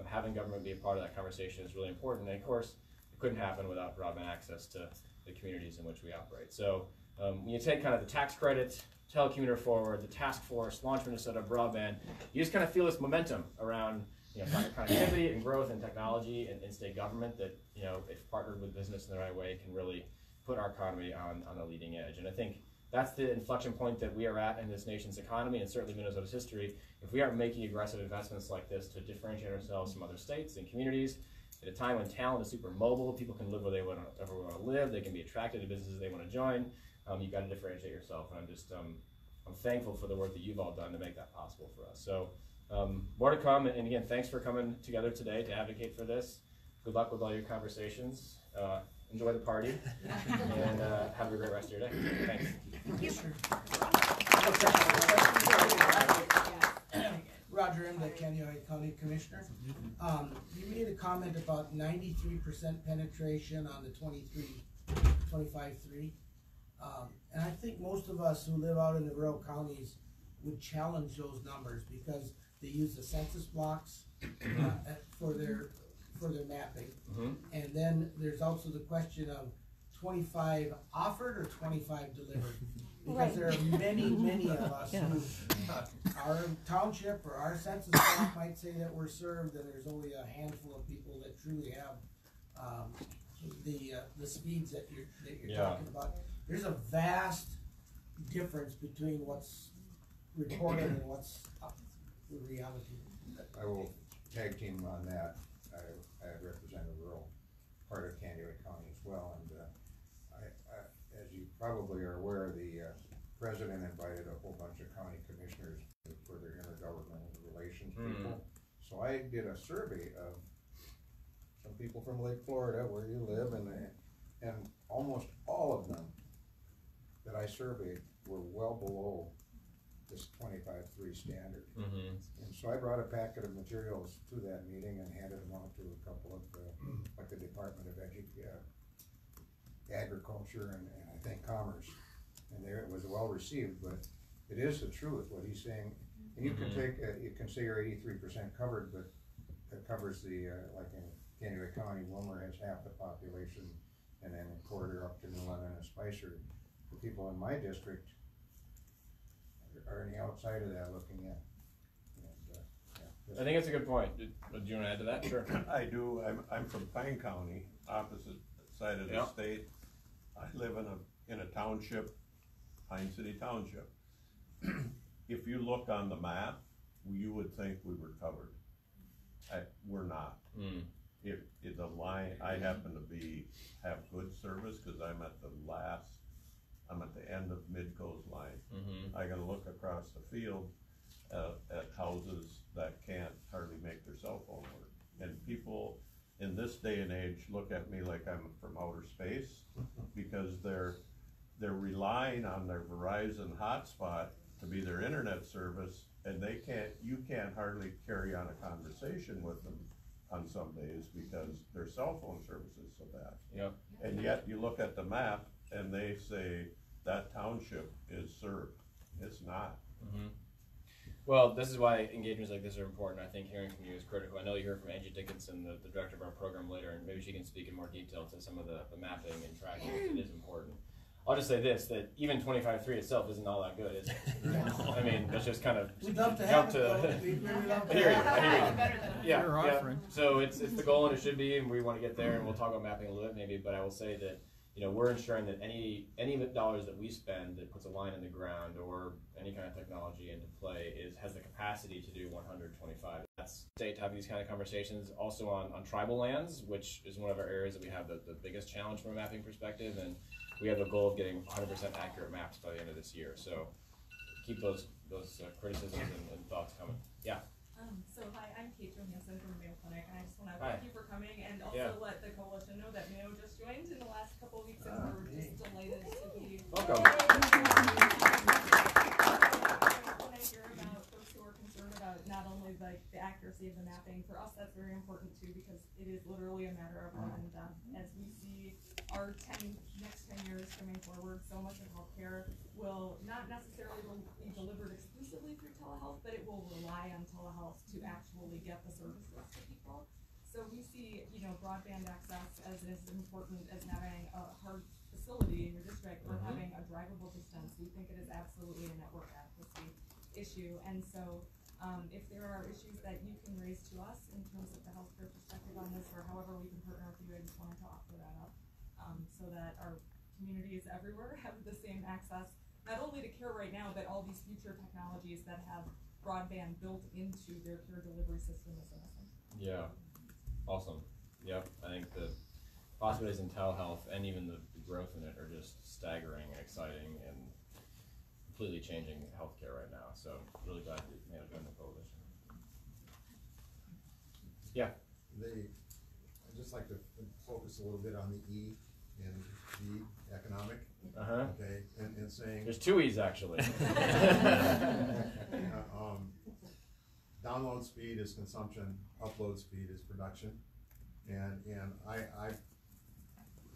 having government be a part of that conversation is really important. And of course, it couldn't happen without broadband access to the communities in which we operate. So when you take kind of the tax credit, telecommuter forward, the task force, Launch Minnesota, broadband, you just kind of feel this momentum around connectivity and growth and technology and state government that, if partnered with business in the right way, can really put our economy on the leading edge. And I think that's the inflection point that we are at in this nation's economy, and certainly Minnesota's history. If we aren't making aggressive investments like this to differentiate ourselves from other states and communities, at a time when talent is super mobile, people can live where they want to live, they can be attracted to businesses they want to join, you've got to differentiate yourself. And I'm thankful for the work that you've all done to make that possible for us. So more to come, and again, thanks for coming together today to advocate for this. Good luck with all your conversations. Enjoy the party, and have a great rest of your day. Thanks. Thank you. Roger M., the Kaneohe County Commissioner. You made a comment about 93% penetration on the 25.3. And I think most of us who live out in the rural counties would challenge those numbers because they use the census blocks for their mapping. And then there's also the question of 25 offered or 25 delivered. Because there are many of us who, our township or our census block might say that we're served, and there's only a handful of people that truly have the speeds that you're talking about. There's a vast difference between what's reported and what's the reality. I will tag team on that. I represent a rural part of Canada County as well, and as you probably are aware, the president invited a whole bunch of county commissioners for their intergovernmental relations people. So I did a survey of some people from Lake Florida, where you live, and almost all of them that I surveyed were well below this 25.3 standard. And so I brought a packet of materials to that meeting and handed them out to a couple of like the Department of Agriculture and I think Commerce. And there it was well received, but it is the truth what he's saying. And you can take, you can say you're 83% covered, but it covers the, like in Canada County, Wilmer has half the population, and then in Porter up to New London and Spicer. The people in my district are on the outside of that looking in. And, I think that's a good point. Do you want to add to that? Sure. I do. I'm from Pine County, opposite side of the state. I live in a township, Pine City Township. If you look on the map, you would think we were covered. We're not. If the line, I happen to have good service because I'm at the end of Midco's line. I gotta look across the field at houses that can't hardly make their cell phone work. And people in this day and age look at me like I'm from outer space because they're relying on their Verizon hotspot to be their internet service, and you can't hardly carry on a conversation with them on some days because their cell phone service is so bad. And yet you look at the map and they say that township is served. It's not. Well, this is why engagements like this are important. I think hearing from you is critical. I know you heard from Angie Dickison, the director of our program, later, and maybe she can speak in more detail to some of the mapping and tracking. It is important. I'll just say this, that even 25.3 itself isn't all that good, is it? I mean, let's just kind of jump to I hear you. Yeah. So it's the goal, and it should be, and we want to get there, and we'll talk about mapping a little bit maybe, but I will say that, you know, we're ensuring that any dollars that we spend that puts a line in the ground or any kind of technology into play has the capacity to do 125. That's state to have these kind of conversations. Also on tribal lands, which is one of our areas that we have the biggest challenge from a mapping perspective, and we have a goal of getting 100% accurate maps by the end of this year. So keep those criticisms and thoughts coming. Yeah. So hi, I'm Kate Johansson from Mayo Clinic, and I just want to thank you for coming and also let the coalition know that Mayo just joined in the last couple of weeks, and we're just delighted to be. Welcome. When I hear about folks who are concerned about not only the accuracy of the mapping, for us that's very important too, because it is literally a matter of life and death. As we see our next 10 years coming forward, so much of healthcare will not necessarily be delivered exclusively through telehealth, but it will rely on telehealth to actually get the services to people. So we see, you know, broadband access as important as having a hard facility in your district or having a drivable distance. We think it is absolutely a network adequacy issue. And so if there are issues that you can raise to us in terms of the healthcare perspective on this, or however we can partner with you, I just wanted to offer that up so that our communities everywhere have the same access, not only to care right now, but all these future technologies that have broadband built into their care delivery system is awesome. Yeah, awesome. Yep, I think the possibilities in telehealth and even the growth in it are just staggering and exciting and completely changing healthcare right now. So really glad you made a join the coalition. Yeah. I'd just like to focus a little bit on the E in D, economic. Okay, and saying there's two E's actually. Download speed is consumption, upload speed is production, and I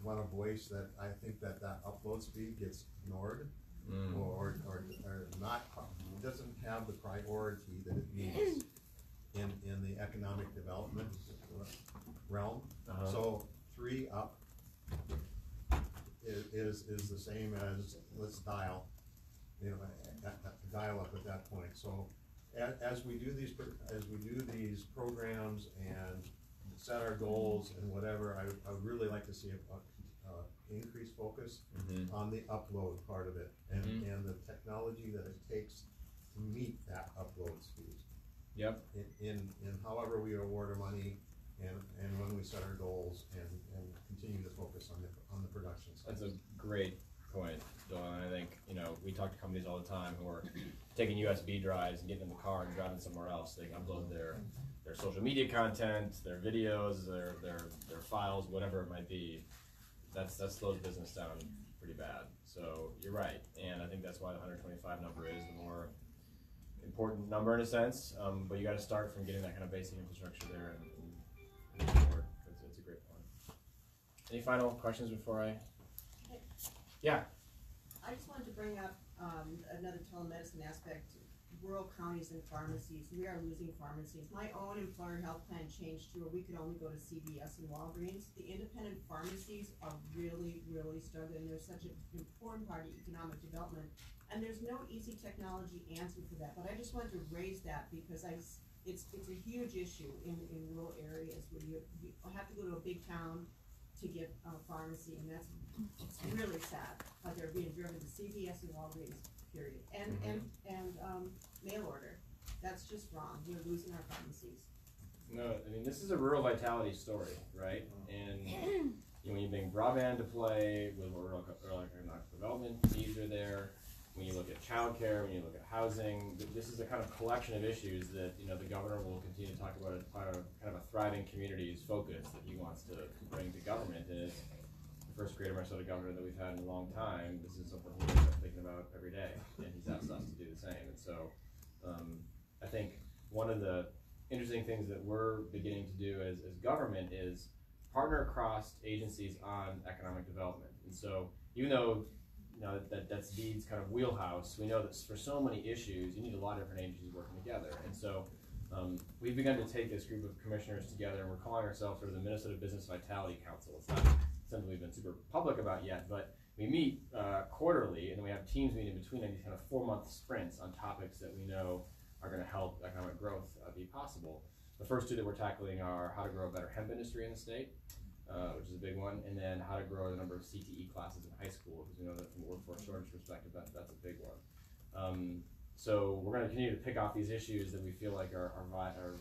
want to voice that I think that upload speed gets ignored or not, doesn't have the priority that it needs in the economic development realm. So 3 up is the same as let's dial, you know, dial up at that point. So as we do these programs and set our goals and whatever, I would really like to see increased focus Mhm. on the upload part of it and the technology that it takes to meet that upload speed. Yep. In however we award our money and when we set our goals and continue to focus on the production side. That's a great point, Doyle, and I think, we talk to companies all the time who are taking USB drives and getting in the car and driving somewhere else. They can upload their social media content, their videos, their files, whatever it might be. That slows business down pretty bad. So you're right, and I think that's why the 125 number is the more important number in a sense, but you got to start from getting that kind of basic infrastructure there and move forward. It's a great point. Any final questions before I? Yeah. I just wanted to bring up another telemedicine aspect. Rural counties and pharmacies. We are losing pharmacies. My own employer health plan changed to where we could only go to CVS and Walgreens. The independent pharmacies are really, really struggling. They're such an important part of economic development. And there's no easy technology answer for that. But I just wanted to raise that because it's a huge issue in rural areas where you have to go to a big town to get a pharmacy, and it's really sad how they're being driven to CVS and Walgreens, period. And mail order. That's just wrong. We're losing our pharmacies. No, I mean, this is a rural vitality story, right? And when you bring broadband to play with rural economic development needs are there, when you look at childcare, when you look at housing, this is a kind of collection of issues that the governor will continue to talk about as part of kind of a thriving communities focus that he wants to bring to government. And as the first greater Minnesota governor that we've had in a long time, this is something he's thinking about every day, and he's asked us to do the same. And so I think one of the interesting things that we're beginning to do as government is partner across agencies on economic development. And so even though that's DEED's kind of wheelhouse, we know that for so many issues you need a lot of different agencies working together. And so we've begun to take this group of commissioners together, and we're calling ourselves sort of the Minnesota Business Vitality Council. It's not something we've been super public about yet, but we meet quarterly, and then we have teams meeting in between these kind of 4-month sprints on topics that we know are going to help economic growth be possible. The first two that we're tackling are how to grow a better hemp industry in the state, which is a big one, and then how to grow the number of CTE classes in high school, because we know that from a workforce shortage perspective, that's a big one. So we're going to continue to pick off these issues that we feel like are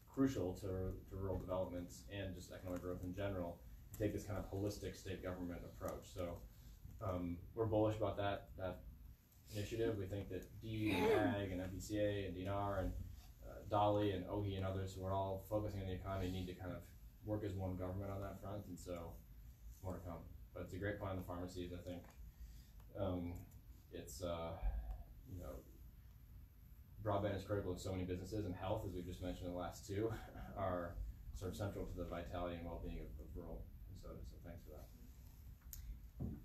crucial to rural developments and just economic growth in general, and take this kind of holistic state government approach. So we're bullish about that initiative. We think that DE and AG and MPCA and DNR and Dolly and OHE and others who are all focusing on the economy need to kind of work as one government on that front, and so more to come. But it's a great plan on the pharmacies. I think it's broadband is critical to so many businesses, and health, as we've just mentioned in the last two, are sort of central to the vitality and well-being of rural Minnesota. So thanks for that.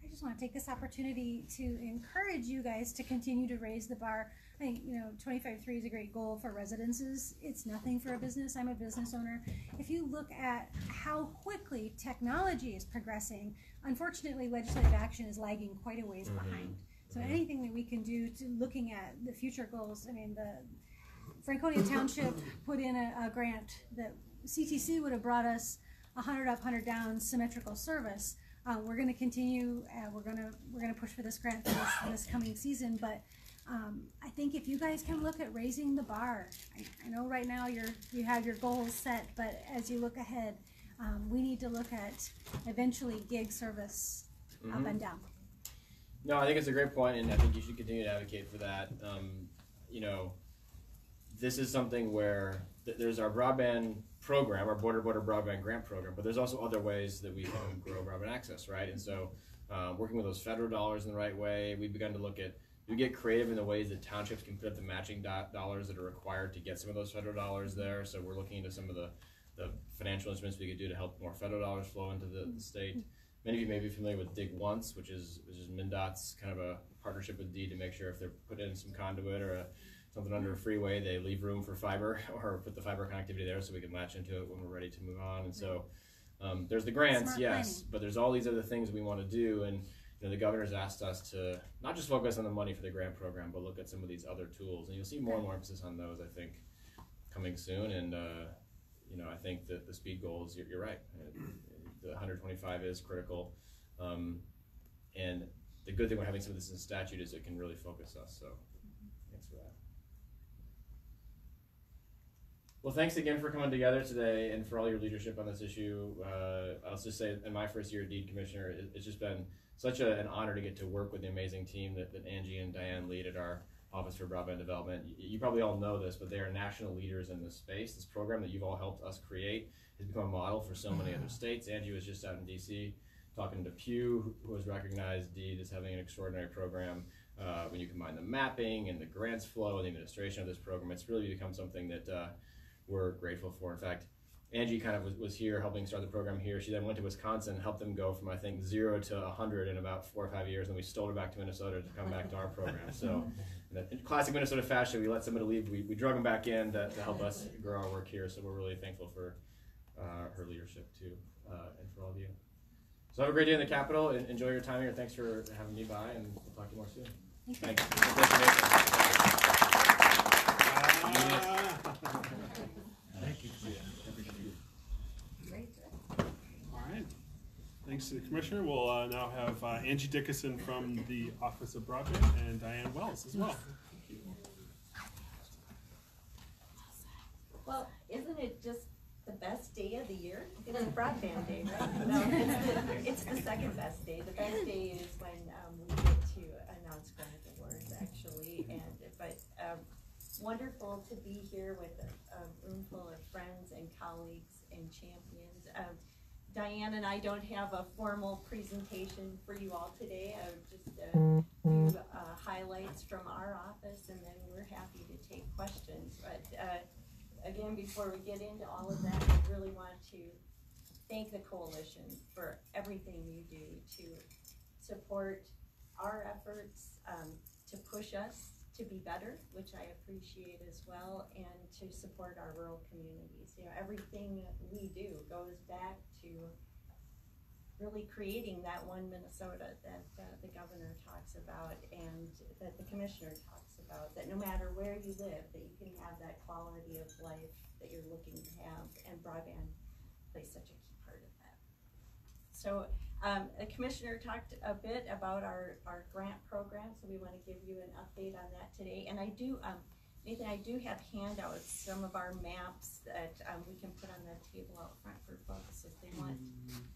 I just want to take this opportunity to encourage you guys to continue to raise the bar. I think 25.3 is a great goal for residences. It's nothing for a business. I'm a business owner. If you look at how quickly technology is progressing, unfortunately legislative action is lagging quite a ways behind. So anything that we can do to looking at the future goals, I mean, the Franconia Township put in a grant that CTC would have brought us 100 up, 100 down symmetrical service. We're going to continue. We're going to push for this grant for this coming season. But I think if you guys can look at raising the bar, I know right now you have your goals set, but as you look ahead, we need to look at eventually gig service up and down. No, I think it's a great point, and I think you should continue to advocate for that. This is something where there's our broadband program, our border broadband grant program, but there's also other ways that we can grow broadband access, right? And so working with those federal dollars in the right way, we've begun to look at, do we get creative in the ways that townships can put up the matching dollars that are required to get some of those federal dollars there? So we're looking into some of the financial instruments we could do to help more federal dollars flow into the state. Many of you may be familiar with Dig Once, which is MnDOT's kind of a partnership with D to make sure if they're putting in some conduit or something under a freeway, they leave room for fiber or put the fiber connectivity there so we can latch into it when we're ready to move on. And so there's the grants, yes, but there's all these other things we want to do. And the governor's asked us to not just focus on the money for the grant program, but look at some of these other tools. And you'll see more and more emphasis on those, I think, coming soon. And I think that the speed goals, you're right. The 125 is critical. And the good thing about having some of this in statute is it can really focus us, so thanks for that. Well, thanks again for coming together today and for all your leadership on this issue. I'll just say, in my first year as Deed Commissioner, it's just been such an honor to get to work with the amazing team that Angie and Diane lead at our Office for Broadband Development. You probably all know this, but they are national leaders in this space. This program that you've all helped us create has become a model for so many other states. Angie was just out in DC talking to Pew, who has recognized Deed as having an extraordinary program. When you combine the mapping and the grants flow and the administration of this program, it's really become something that we're grateful for. In fact, Angie kind of was here helping start the program here. She then went to Wisconsin, helped them go from, I think, 0 to 100 in about 4 or 5 years, and we stole her back to Minnesota to come back to our program. So in classic Minnesota fashion, we let somebody leave, we drug them back in to help us grow our work here. So we're really thankful for her leadership too, and for all of you. So have a great day in the Capitol, and enjoy your time here. Thanks for having me by, and we'll talk to you more soon. Thanks. Thank you. All right. Thanks to the Commissioner. We'll now have Angie Dickison from the Office of Broadband and Diane Wells as well. Well, isn't it just the best day of the year? It's Broadband Day, right? No, it's the second best day. The best day is when we get to announce grant awards, actually. But wonderful to be here with a room full of friends and colleagues and champions. Diane and I don't have a formal presentation for you all today. I would just do highlights from our office, and then we're happy to take questions. But again, before we get into all of that, I really want to thank the coalition for everything you do to support our efforts, to push us to be better, which I appreciate as well, and to support our rural communities. You know, everything we do goes back to really creating that one Minnesota that the governor talks about and that the commissioner talks about, that no matter where you live, that you can have that quality of life that you're looking to have, and broadband plays such a key part of that. So the commissioner talked a bit about our grant program, so we want to give you an update on that today. And I do, Nathan, I do have handouts, some of our maps that we can put on the table out front for folks if they want.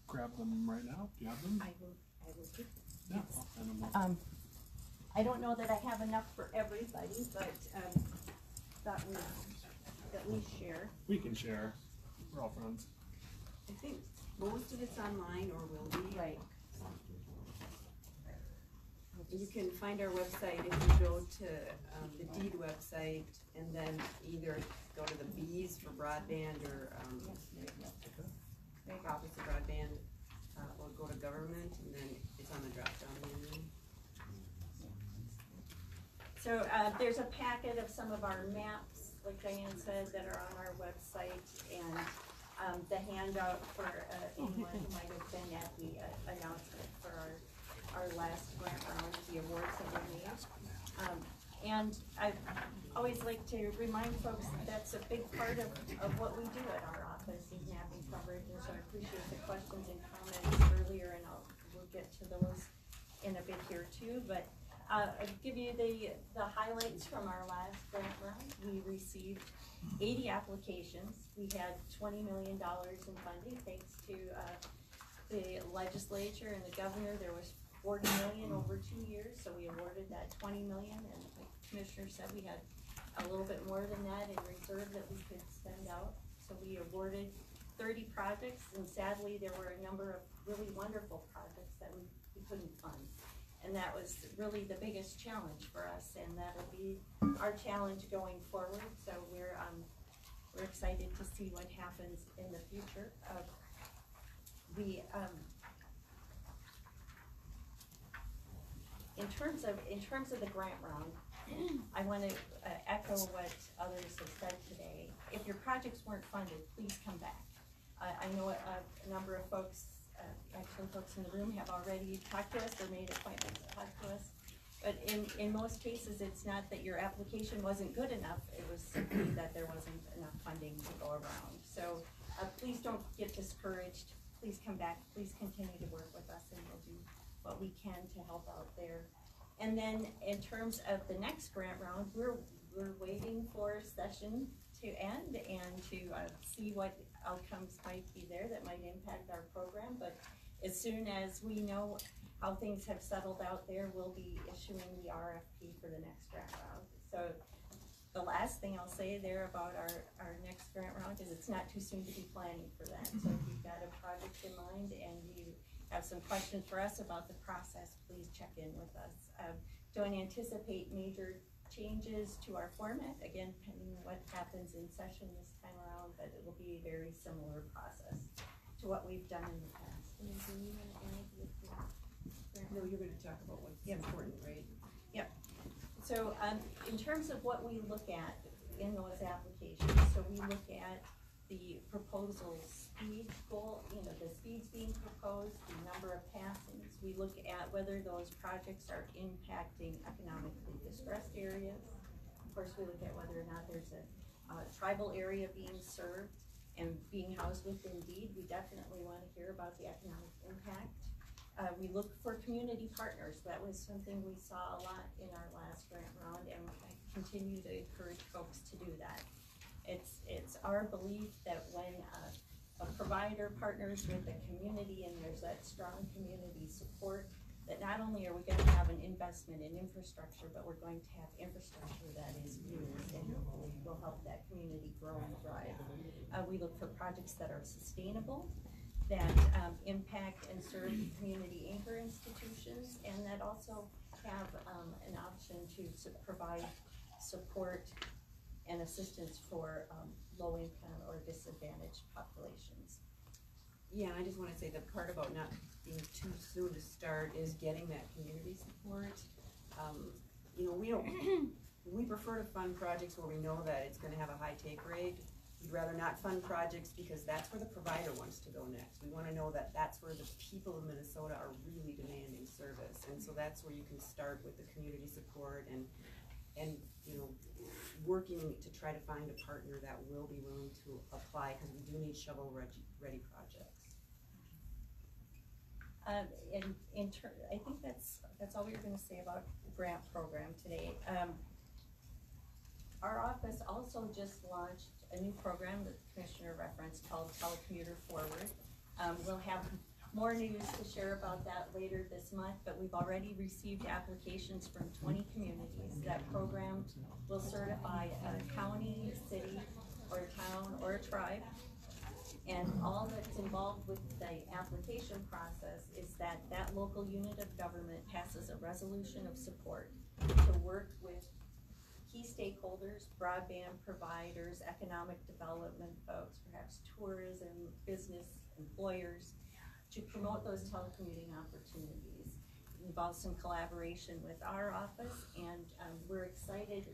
Grab them right now. Do you have them? I will keep them. Yeah, I'll hand them over. I don't know that I have enough for everybody, but thought we'd at least share. We can share. We're all friends. I think most of it's online or will be. Right. You can find our website if you go to the Deed website and then either go to the B's for broadband or Office of Broadband, or go to government, and then it's on the drop down menu. So there's a packet of some of our maps, like Diane said, that are on our website, and the handout for anyone who might have been at the announcement for our last grant round, the awards that were made. And I always like to remind folks that that's a big part of what we do at our office is mapping coverage, and so I appreciate the questions and comments earlier, and we'll get to those in a bit here too. But I'll give you the highlights from our last grant round. We received 80 applications. We had $20 million in funding thanks to the legislature and the governor. There was $40 million over 2 years, so we awarded that $20 million, and the commissioner said we had a little bit more than that in reserve that we could spend out. So we awarded 30 projects, and sadly there were a number of really wonderful projects that we couldn't fund. And that was really the biggest challenge for us, and that'll be our challenge going forward. So we're excited to see what happens in the future. In terms of the grant round, I want to echo what others have said today. If your projects weren't funded, please come back. I know a number of folks, actually folks in the room, have already talked to us or made appointments to talk to us. But in most cases, it's not that your application wasn't good enough, it was simply that there wasn't enough funding to go around. So please don't get discouraged. please come back, please continue to work with us, and we'll do what we can to help out there. And then in terms of the next grant round, we're waiting for session to end and to see what outcomes might be there that might impact our program. But as soon as we know how things have settled out there, we'll be issuing the RFP for the next grant round. So the last thing I'll say there about our next grant round is it's not too soon to be planning for that. So if you've got a project in mind and you have some questions for us about the process, please check in with us. Don't anticipate major changes to our format, again, depending on what happens in session this time around, but it will be a very similar process to what we've done in the past. No, you're gonna talk about what's important, right? Yep. So in terms of what we look at in those applications, so we look at the proposal speed goal, the speeds being proposed, the number of passings. We look at whether those projects are impacting economically distressed areas. Of course, we look at whether or not there's a tribal area being served and being housed within deed. We definitely want to hear about the economic impact. We look for community partners. That was something we saw a lot in our last grant round, and I continue to encourage folks to do that. It's our belief that when a provider partners with the community and there's that strong community support, that not only are we going to have an investment in infrastructure, but we're going to have infrastructure that is used and will help that community grow and thrive. We look for projects that are sustainable, that impact and serve community anchor institutions, and that also have an option to provide support and assistance for low-income or disadvantaged populations. Yeah, I just want to say the part about not being too soon to start is getting that community support. We prefer to fund projects where we know that it's going to have a high take rate. We'd rather not fund projects because that's where the provider wants to go next. We want to know that that's where the people of Minnesota are really demanding service, and so that's where you can start with the community support and working to try to find a partner that will be willing to apply, because we do need shovel-ready projects. I think that's all we were going to say about the grant program today. Our office also just launched a new program that the Commissioner referenced called Telecommuter Forward. We'll have more news to share about that later this month, but we've already received applications from 20 communities. That program will certify a county, city, or a town, or a tribe. And all that's involved with the application process is that that local unit of government passes a resolution of support to work with key stakeholders, broadband providers, economic development folks, perhaps tourism, business, employers, to promote those telecommuting opportunities. It involves some collaboration with our office, and we're excited.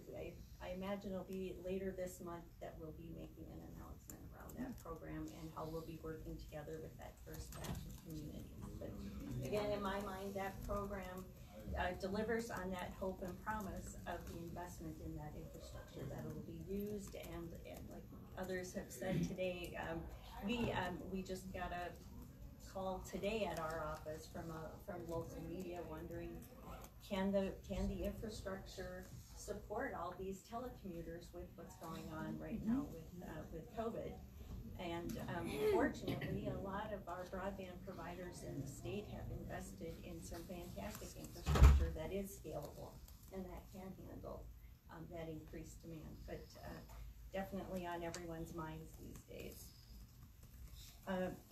I imagine it'll be later this month that we'll be making an announcement around that program and how we'll be working together with that first batch of communities. But again, in my mind, that program delivers on that hope and promise of the investment in that infrastructure that will be used, and like others have said today, we just got a call today at our office from local media wondering, can the infrastructure support all these telecommuters with what's going on right now with COVID? And fortunately, a lot of our broadband providers in the state have invested in some fantastic infrastructure that is scalable and that can handle that increased demand, but definitely on everyone's minds these days.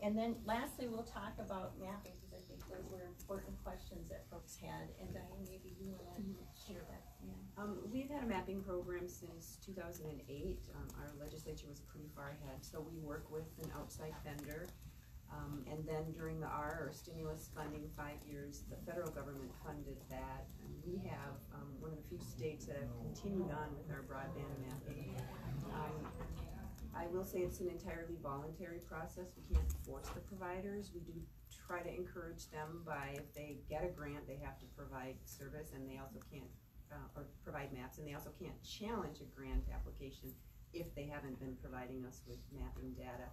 And then lastly, we'll talk about mapping, because I think those were important questions that folks had. And Diane, maybe you want to share that. Yeah. We've had a mapping program since 2008. Our legislature was pretty far ahead, so we work with an outside vendor. And then during the R, or stimulus funding, 5 years, the federal government funded that. And we have one of the few states that have continued on with our broadband mapping. I will say it's an entirely voluntary process. We can't force the providers. We do try to encourage them by, if they get a grant, they have to provide service, and they also can't, or provide maps, and they also can't challenge a grant application if they haven't been providing us with mapping data.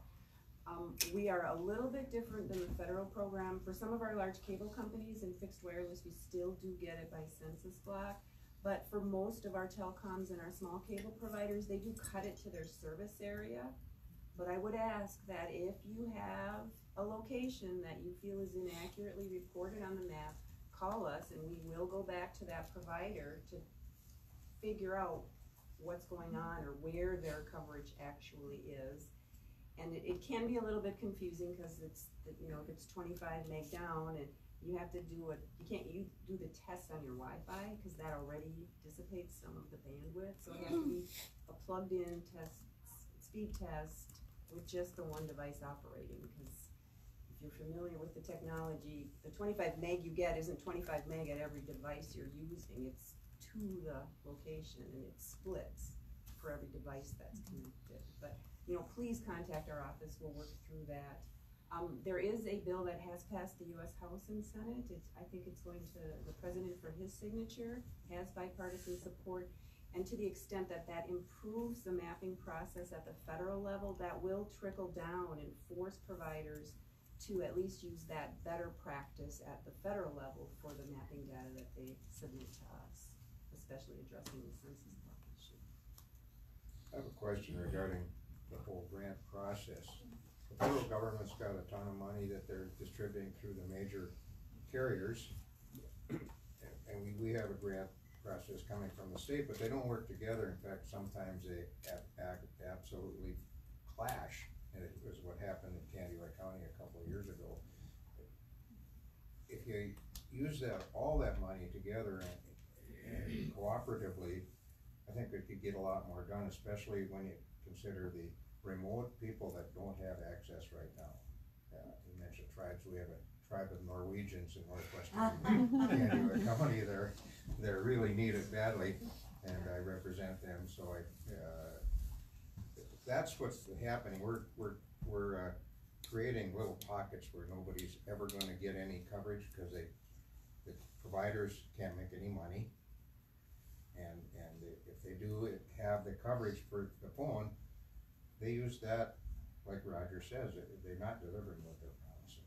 We are a little bit different than the federal program. For some of our large cable companies and fixed wireless, we still do get it by census block. But for most of our telecoms and our small cable providers, they do cut it to their service area. But I would ask that if you have a location that you feel is inaccurately reported on the map, call us and we will go back to that provider to figure out what's going on or where their coverage actually is. And it can be a little bit confusing because it's, you know, if it's 25 meg down and you have to do you do the test on your Wi-Fi because that already dissipates some of the bandwidth. So it has to be a plugged in test, speed test with just the one device operating, because if you're familiar with the technology, the 25 meg you get isn't 25 meg at every device you're using. It's to the location and it splits for every device that's connected. But you know, please contact our office. We'll work through that. There is a bill that has passed the U.S. House and Senate. I think it's going to the president for his signature, has bipartisan support, and to the extent that that improves the mapping process at the federal level, that will trickle down and force providers to at least use that better practice at the federal level for the mapping data that they submit to us, especially addressing the census block issue. I have a question regarding the whole grant process. The federal government's got a ton of money that they're distributing through the major carriers, and we have a grant process coming from the state, but they don't work together. In fact, sometimes they absolutely clash, and it was what happened in Candiway County a couple of years ago. If you use all that money together and cooperatively, I think we could get a lot more done, especially when you consider the remote people that don't have access right now. You mentioned tribes. We have a tribe of Norwegians in northwestern Canada County. They're really needed badly, and I represent them. So that's what's happening. We're creating little pockets where nobody's ever going to get any coverage because the providers can't make any money, and if they do have the coverage for the phone, they use that, like Roger says, they're not delivering what they're promising.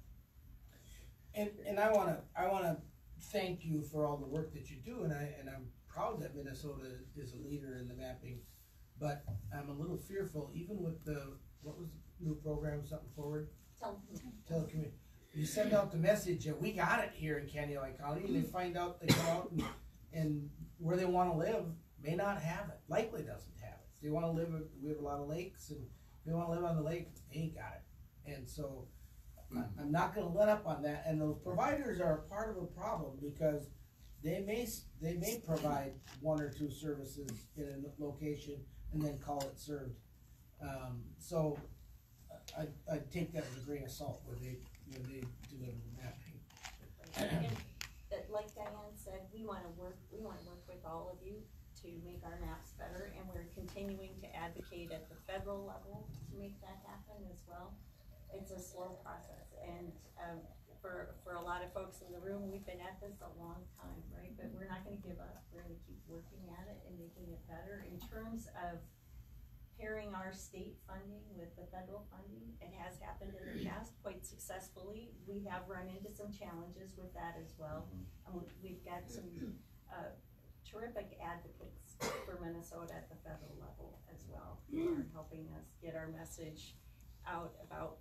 And I wanna thank you for all the work that you do, and I'm proud that Minnesota is a leader in the mapping, but I'm a little fearful, even with what was the new program, something forward? Telecommunications. You send out the message that we got it here in Candiway County, and they find out, they come out and where they wanna live may not have it, likely doesn't have it. They want to live, we have a lot of lakes, and if they want to live on the lake, they ain't got it. And so I'm not going to let up on that. And those providers are a part of a problem because they may provide one or two services in a location and then call it served. So I take that with a grain of salt when they deliver the mapping. And like Diane said, we want to work with all of you to make our maps better, and we're continuing to advocate at the federal level to make that happen as well. It's a slow process, and for a lot of folks in the room, we've been at this a long time, right? But we're not going to give up. We're going to keep working at it and making it better. In terms of pairing our state funding with the federal funding, it has happened in the past quite successfully. We have run into some challenges with that as well. We've got some terrific advocates for Minnesota at the federal level as well, who are helping us get our message out about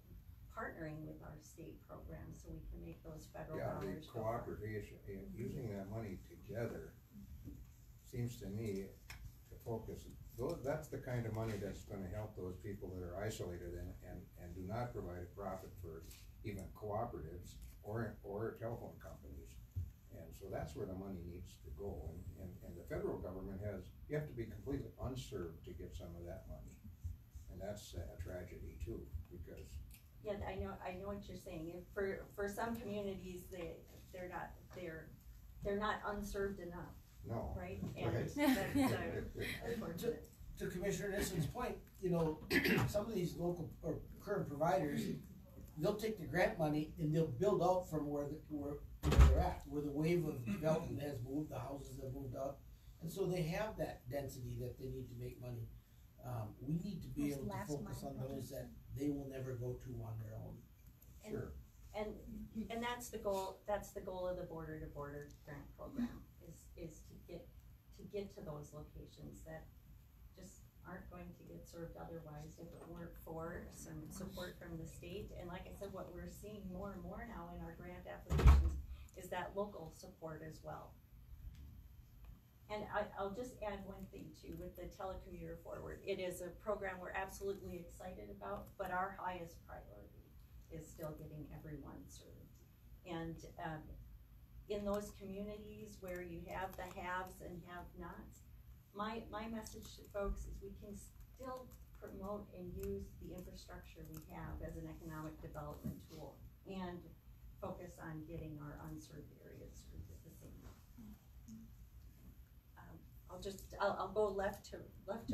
partnering with our state programs so we can make those federal dollars the cooperation, using that money together seems to me to focus. That's the kind of money that's going to help those people that are isolated and do not provide a profit for even cooperatives or telephone companies. And so that's where the money needs to go. And the federal government you have to be completely unserved to get some of that money. And that's a tragedy too, because. Yeah, I know what you're saying. For some communities, they're not unserved enough. No. Right? And that's unfortunate. To Commissioner Nissen's point, some of these local or current providers, they'll take the grant money and they'll build out from where they're at, where the wave of development has moved, the houses have moved up, and so they have that density that they need to make money. We need to be Those able to last focus mile on those that they will never go to on their own. And- And that's the goal of the border to border grant program, is to get to those locations that just aren't going to get served otherwise if it weren't for some support from the state. And like I said, what we're seeing more and more now in our grant applications is that local support as well. And I'll just add one thing too, with the telecommuter forward, it is a program we're absolutely excited about, but our highest priority is still getting everyone served. And in those communities where you have the haves and have-nots, my message to folks is we can still promote and use the infrastructure we have as an economic development tool and focus on getting our unserved areas served at the same time. I'll go left to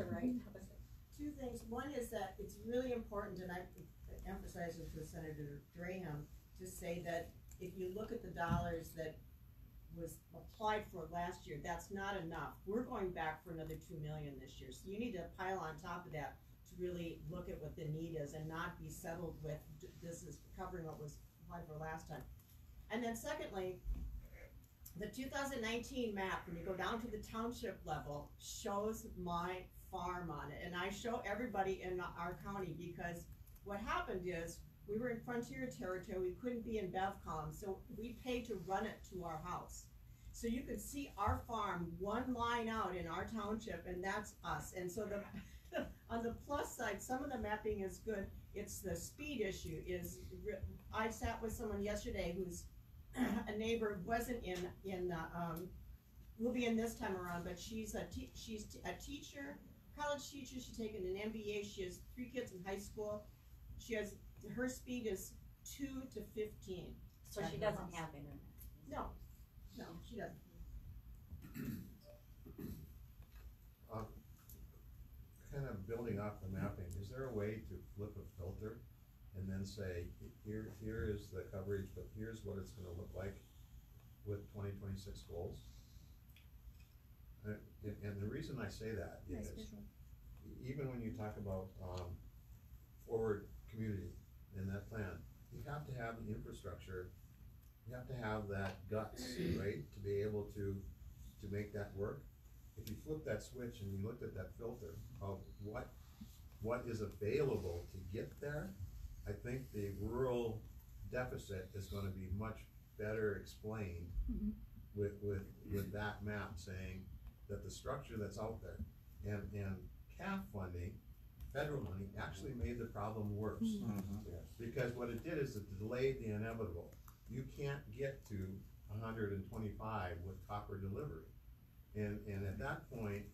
right. Two things. One is that it's really important, and I emphasize it with Senator Draheim, to say that if you look at the dollars that was applied for last year, that's not enough. We're going back for another 2 million this year. So you need to pile on top of that to really look at what the need is and not be settled with this is covering what was applied for last time. And then secondly, the 2019 map, when you go down to the township level, shows my farm on it. And I show everybody in our county, because what happened is we were in frontier territory, we couldn't be in BevCom, so we paid to run it to our house. So you could see our farm, one line out in our township, and that's us. And so the on the plus side, some of the mapping is good. It's the speed issue. I sat with someone yesterday who's a neighbor, wasn't in will be in this time around, but she's a teacher, college teacher. She's taken an MBA. She has 3 kids in high school. Her speed is 2 to 15. So she doesn't have internet? No, she doesn't. Kind of building off the mapping, is there a way to flip a filter and then say, here is the coverage, but here's what it's gonna look like with 2026 goals? And the reason I say that is, even when you talk about forward community in that plan, you have to have the infrastructure, you have to have that guts, right, to be able to make that work. If you flip that switch and you looked at that filter of what is available to get there, I think the rural deficit is going to be much better explained with that map, saying that the structure that's out there and CAF funding, federal money, actually made the problem worse. Because what it did is it delayed the inevitable. You can't get to 125 with copper delivery. And at that point,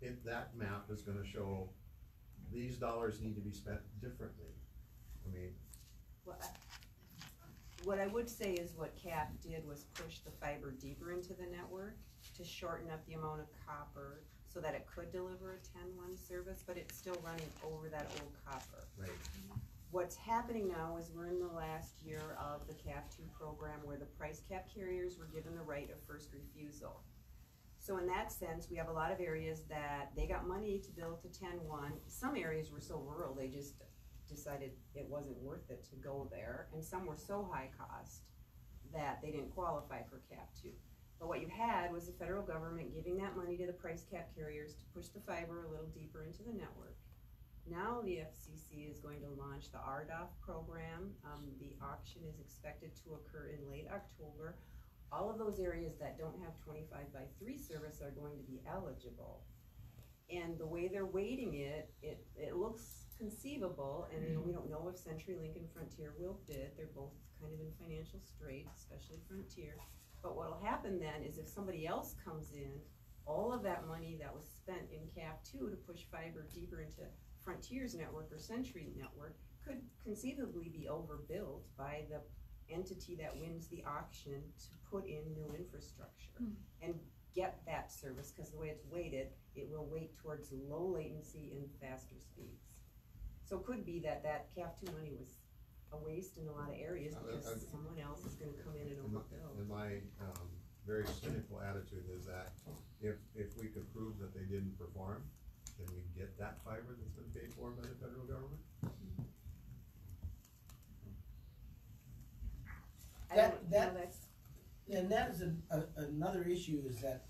that map is gonna show these dollars need to be spent differently. I mean, what I would say is what CAF did was push the fiber deeper into the network to shorten up the amount of copper so that it could deliver a 10-1 service, but it's still running over that old copper. Right. What's happening now is we're in the last year of the CAF 2 program where the price cap carriers were given the right of first refusal. So in that sense, we have a lot of areas that they got money to build to 10-1. Some areas were so rural, they just decided it wasn't worth it to go there. And some were so high cost that they didn't qualify for CAF 2. But what you had was the federal government giving that money to the price cap carriers to push the fiber a little deeper into the network. Now the FCC is going to launch the RDOF program. The auction is expected to occur in late October. All of those areas that don't have 25x3 service are going to be eligible. And the way they're weighting it looks conceivable, and we don't know if CenturyLink and Frontier will bid. They're both kind of in financial straits, especially Frontier. But what'll happen then is if somebody else comes in, all of that money that was spent in CAF 2 to push fiber deeper into Frontier's network or Century network could conceivably be overbuilt by the entity that wins the auction to put in new infrastructure and get that service, because the way it's weighted, it will weight towards low latency and faster speeds. So it could be that CAF 2 money was a waste in a lot of areas because someone else is going to come in and overbuild. And my very cynical attitude is that if we could prove that they didn't perform, then we get that fiber that's been paid for And that is another issue is that,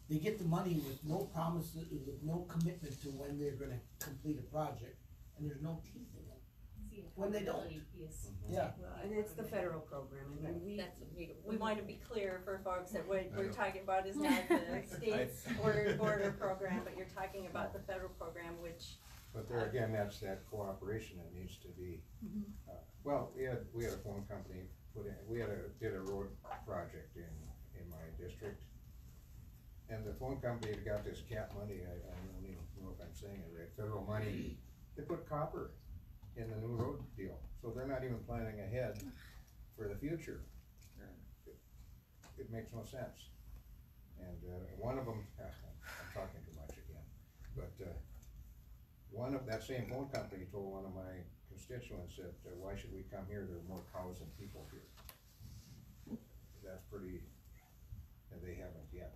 they get the money with no promises, with no commitment to when they're gonna complete a project, and there's no teeth in it. When they don't. Yeah. Well, and it's the federal program, I mean, we want to be clear for folks that what we're talking about is not the state's border program, but you're talking about the federal program, which. But there again, that's that cooperation that needs to be, well, we had a phone company did a road project in my district. And the phone company got this cap money, I don't even know if I'm saying it right, federal money, they put copper in the new road deal, so they're not even planning ahead for the future. It makes no sense. And one of them, I'm talking too much again, but one of that same phone company told one of my constituents that why should we come here, there are more cows than people here. That's pretty, and they haven't yet.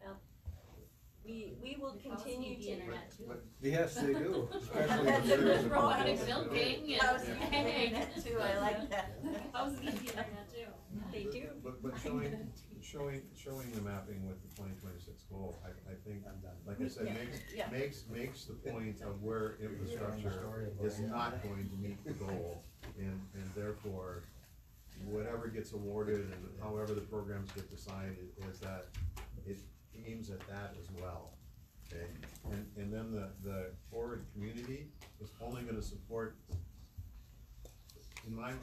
Well, we will continue to. Internet too. Yes, they do. Especially robotic milking and internet too. I like that. How's the internet too? They do. But showing the mapping with the 2026 goal, I think, like I said, makes the point of where infrastructure is not going to meet the goal, and therefore, whatever gets awarded and however the programs get decided is that it aims at that as well, okay? And then the forward community is only gonna support, in my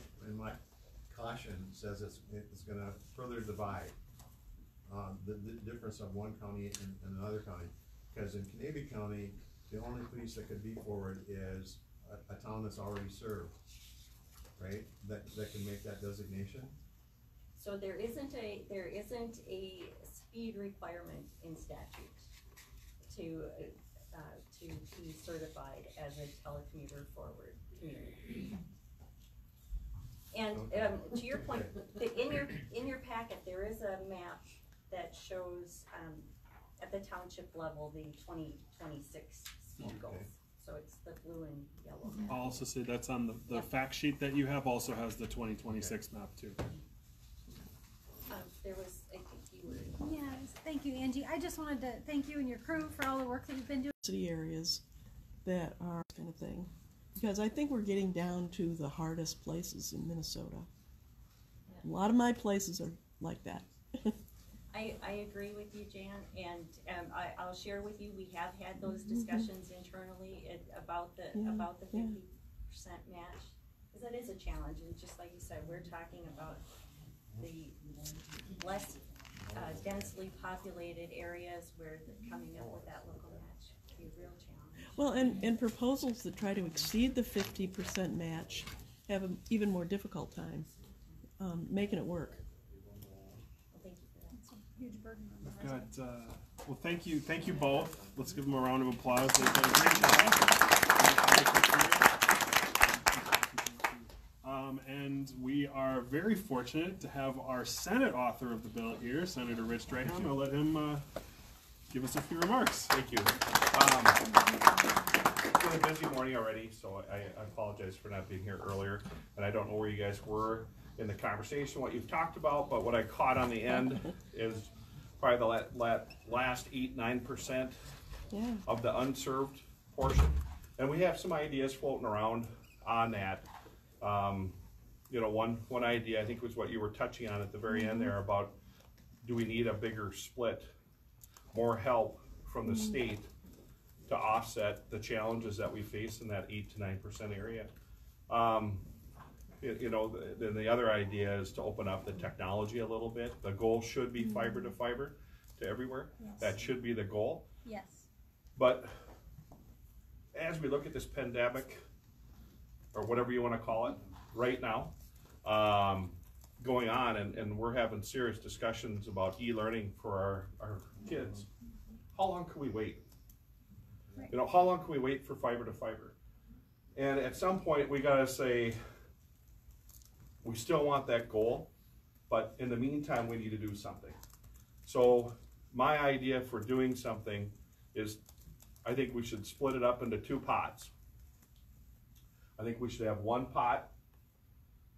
caution says it's gonna further divide the difference of one county and another county. Because in Canadian County, the only place that could be forward is a town that's already served, right? That can make that designation. So there isn't a speed requirement in statute to be certified as a telecommuter forward community. And to your point, in your packet there is a map that shows at the township level the 2026 speed goals. So it's the blue and yellow map. I'll also say that's on the fact sheet that you have, also has the 2026 map too. There was, I think you were. Yes, thank you, Angie. I just wanted to thank you and your crew for all the work that you've been doing. City areas that are kind of thing, because I think we're getting down to the hardest places in Minnesota. A lot of my places are like that. I agree with you, Jan, and I'll share with you, we have had those discussions internally about the 50% match, because that is a challenge, and just like you said, we're talking about the less densely populated areas where coming up with that local match can be a real challenge. Well, and proposals that try to exceed the 50% match have an even more difficult time making it work. Huge burden on the We've residents. got, well, thank you both. Let's give them a round of applause. They've done a great job. And we are very fortunate to have our Senate author of the bill here, Senator Rich Draheim. I'll let him give us a few remarks. Thank you. It's been a busy morning already, so I apologize for not being here earlier. And I don't know where you guys were in the conversation, what you've talked about, but what I caught on the end is probably the last 8-9% of the unserved portion. And we have some ideas floating around on that. You know, one idea I think was what you were touching on at the very end there about, do we need a bigger split, more help from the state to offset the challenges that we face in that 8 to 9% area. You know, then the other idea is to open up the technology a little bit. The goal should be fiber to fiber to everywhere. Yes. That should be the goal. Yes. But as we look at this pandemic, or whatever you want to call it, right now, going on, and we're having serious discussions about e-learning for our kids, how long can we wait? Right. You know, how long can we wait for fiber to fiber? And at some point, we got to say, we still want that goal, but in the meantime, we need to do something. So my idea for doing something is, I think we should split it up into 2 pots. I think we should have one pot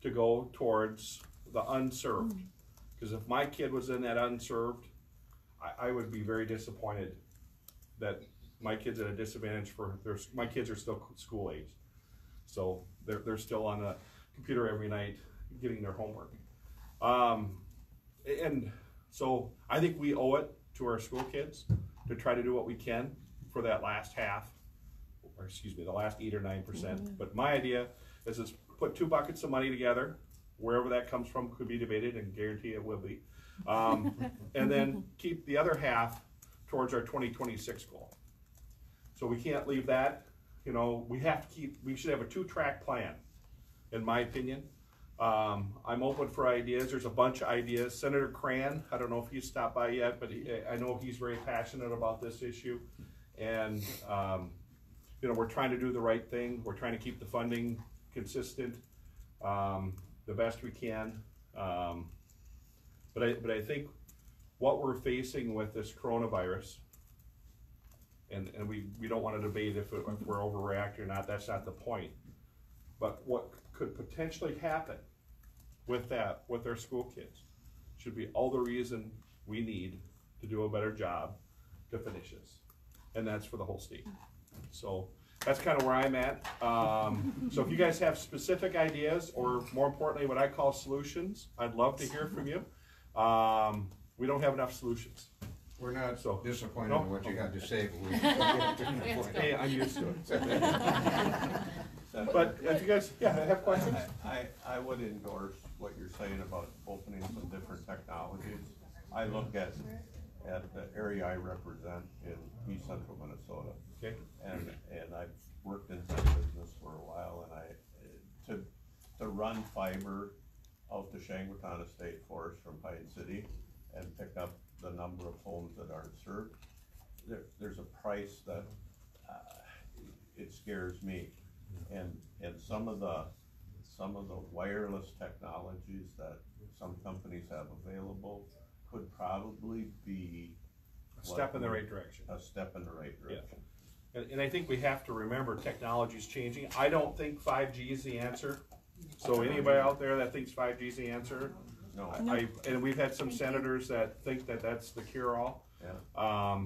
to go towards the unserved. Because if my kid was in that unserved, I would be very disappointed that my kid's at a disadvantage my kids are still school age. So they're still on a computer every night getting their homework. And so I think we owe it to our school kids to try to do what we can for that last half, or excuse me, the last 8 or 9%. But my idea is put 2 buckets of money together, wherever that comes from could be debated, and guarantee it will be. And then keep the other half towards our 2026 goal. So we can't leave that, you know, we should have a 2-track plan, in my opinion. I'm open for ideas. There's a bunch of ideas. Senator Cran, I don't know if he's stopped by yet, but I know he's very passionate about this issue. And, you know, we're trying to do the right thing. We're trying to keep the funding consistent the best we can. But I think what we're facing with this coronavirus, and we don't want to debate if we're overreacting or not, that's not the point. But what could potentially happen with our school kids should be all the reason we need to do a better job to finish this. And that's for the whole state. So that's kind of where I'm at. So if you guys have specific ideas, or more importantly, what I call solutions, I'd love to hear from you. We don't have enough solutions. We're not so disappointed in what you had to say, but we hey, I'm used to it. But if you guys, have questions? I would endorse what you're saying about opening some different technologies. I look at the area I represent in East Central Minnesota. Okay. And I've worked in that business for a while, and to run fiber out to Shangwatana State Forest from Pine City and pick up the number of homes that aren't served, there's a price that it scares me. And some of the wireless technologies that some companies have available could probably be a step in the right direction. A step in the right direction. Yeah. And I think we have to remember technology is changing. I don't think 5G is the answer. So anybody out there that thinks 5G is the answer, no. And we've had some senators that think that that's the cure-all. Yeah.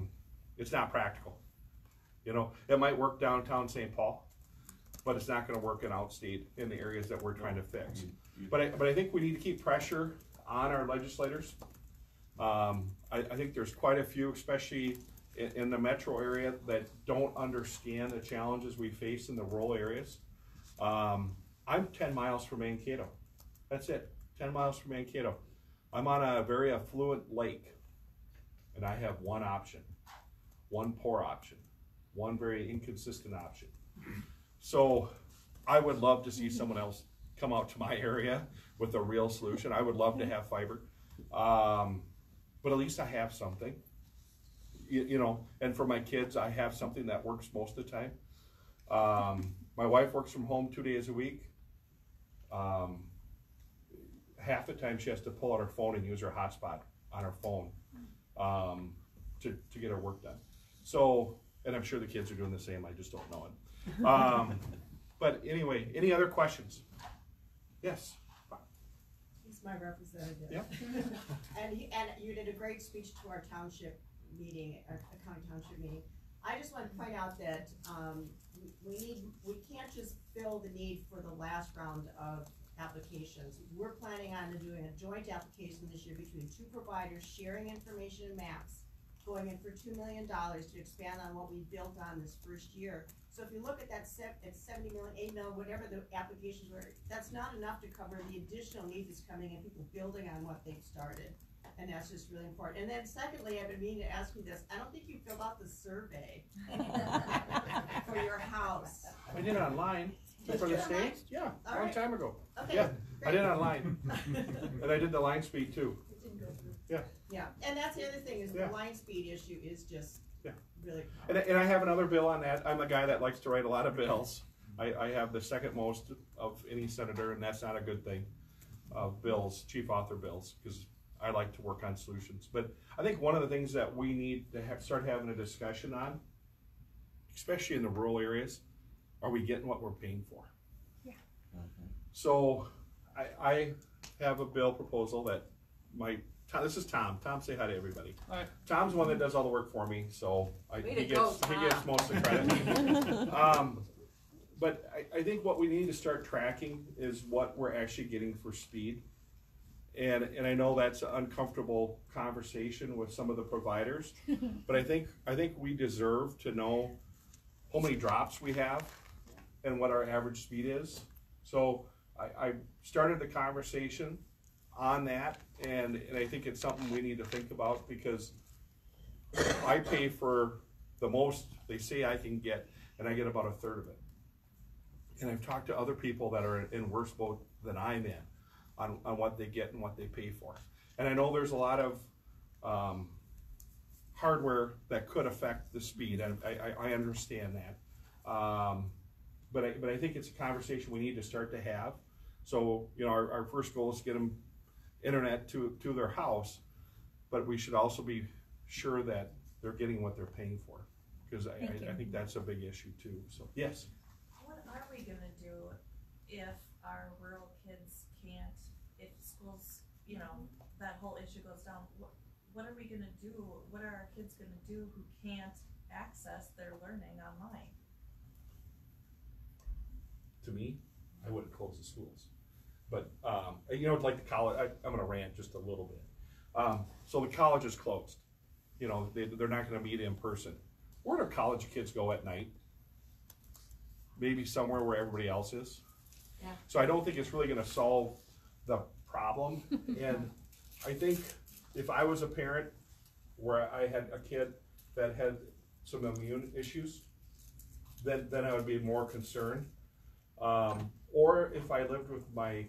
It's not practical. You know, it might work downtown St. Paul, but it's not going to work in outstate in the areas that we're trying to fix. But I think we need to keep pressure on our legislators. I think there's quite a few, especially in the metro area, that don't understand the challenges we face in the rural areas. I'm 10 miles from Mankato. That's it, 10 miles from Mankato. I'm on a very affluent lake, and I have one option, one poor option, one very inconsistent option. So I would love to see someone else come out to my area with a real solution. I would love to have fiber, but at least I have something, you know, and for my kids, I have something that works most of the time. My wife works from home 2 days a week. Half the time she has to pull out her phone and use her hotspot on her phone to get her work done. So, and I'm sure the kids are doing the same, I just don't know it. But anyway, any other questions? Yes. He's my representative. Yep. And you did a great speech to our township meeting, our county township meeting. I just want to point out that we can't just fill the need for the last round of applications. We're planning on doing a joint application this year between 2 providers, sharing information and maps, going in for $2 million to expand on what we built on this first year. So if you look at that, at 70 million, 8 million, whatever the applications were, that's not enough to cover the additional need that's coming in, people building on what they've started. And that's just really important. And then secondly, I've been meaning to ask you this. I don't think you filled out the survey for your house. I did it online for the state. Yeah, a long time ago. Okay, yeah, great. I did it online, and I did the line speed too. It didn't go through. Yeah. Yeah, and that's the other thing is Yeah. the line speed issue is just really. And I have another bill on that. I'm a guy that likes to write a lot of bills. I have the second most of any senator, and that's not a good thing. Bills, chief author bills, because I like to work on solutions. But I think one of the things that we need to start having a discussion on, especially in the rural areas, are we getting what we're paying for? Yeah. So I have a bill proposal that this is Tom. Tom, say hi to everybody. Hi. Tom's the one that does all the work for me, so he gets most of the credit. But I think what we need to start tracking is what we're actually getting for speed. And I know that's an uncomfortable conversation with some of the providers, but I think we deserve to know how many drops we have and what our average speed is. So I started the conversation on that, and I think it's something we need to think about, because I pay for the most they say I can get, and I get about a third of it. And I've talked to other people that are in worse boat than I'm in on what they get and what they pay for. And I know there's a lot of hardware that could affect the speed, and I understand that. But I think it's a conversation we need to start to have. So, you know, our first goal is to get them internet to their house, but we should also be sure that they're getting what they're paying for, because I think that's a big issue too. So, yes. What are we gonna do if our rural kids can't, if schools, you know, that whole issue goes down? What are we gonna do? What are our kids gonna do who can't access their learning online? To me, I wouldn't close the schools. But, you know, like the college, I'm gonna rant just a little bit. So the college is closed. You know, they're not gonna meet in person. Where do college kids go at night? Maybe somewhere where everybody else is. Yeah. So I don't think it's really gonna solve the problem. And I think if I was a parent where I had a kid that had some immune issues, then I would be more concerned. Or if I lived with my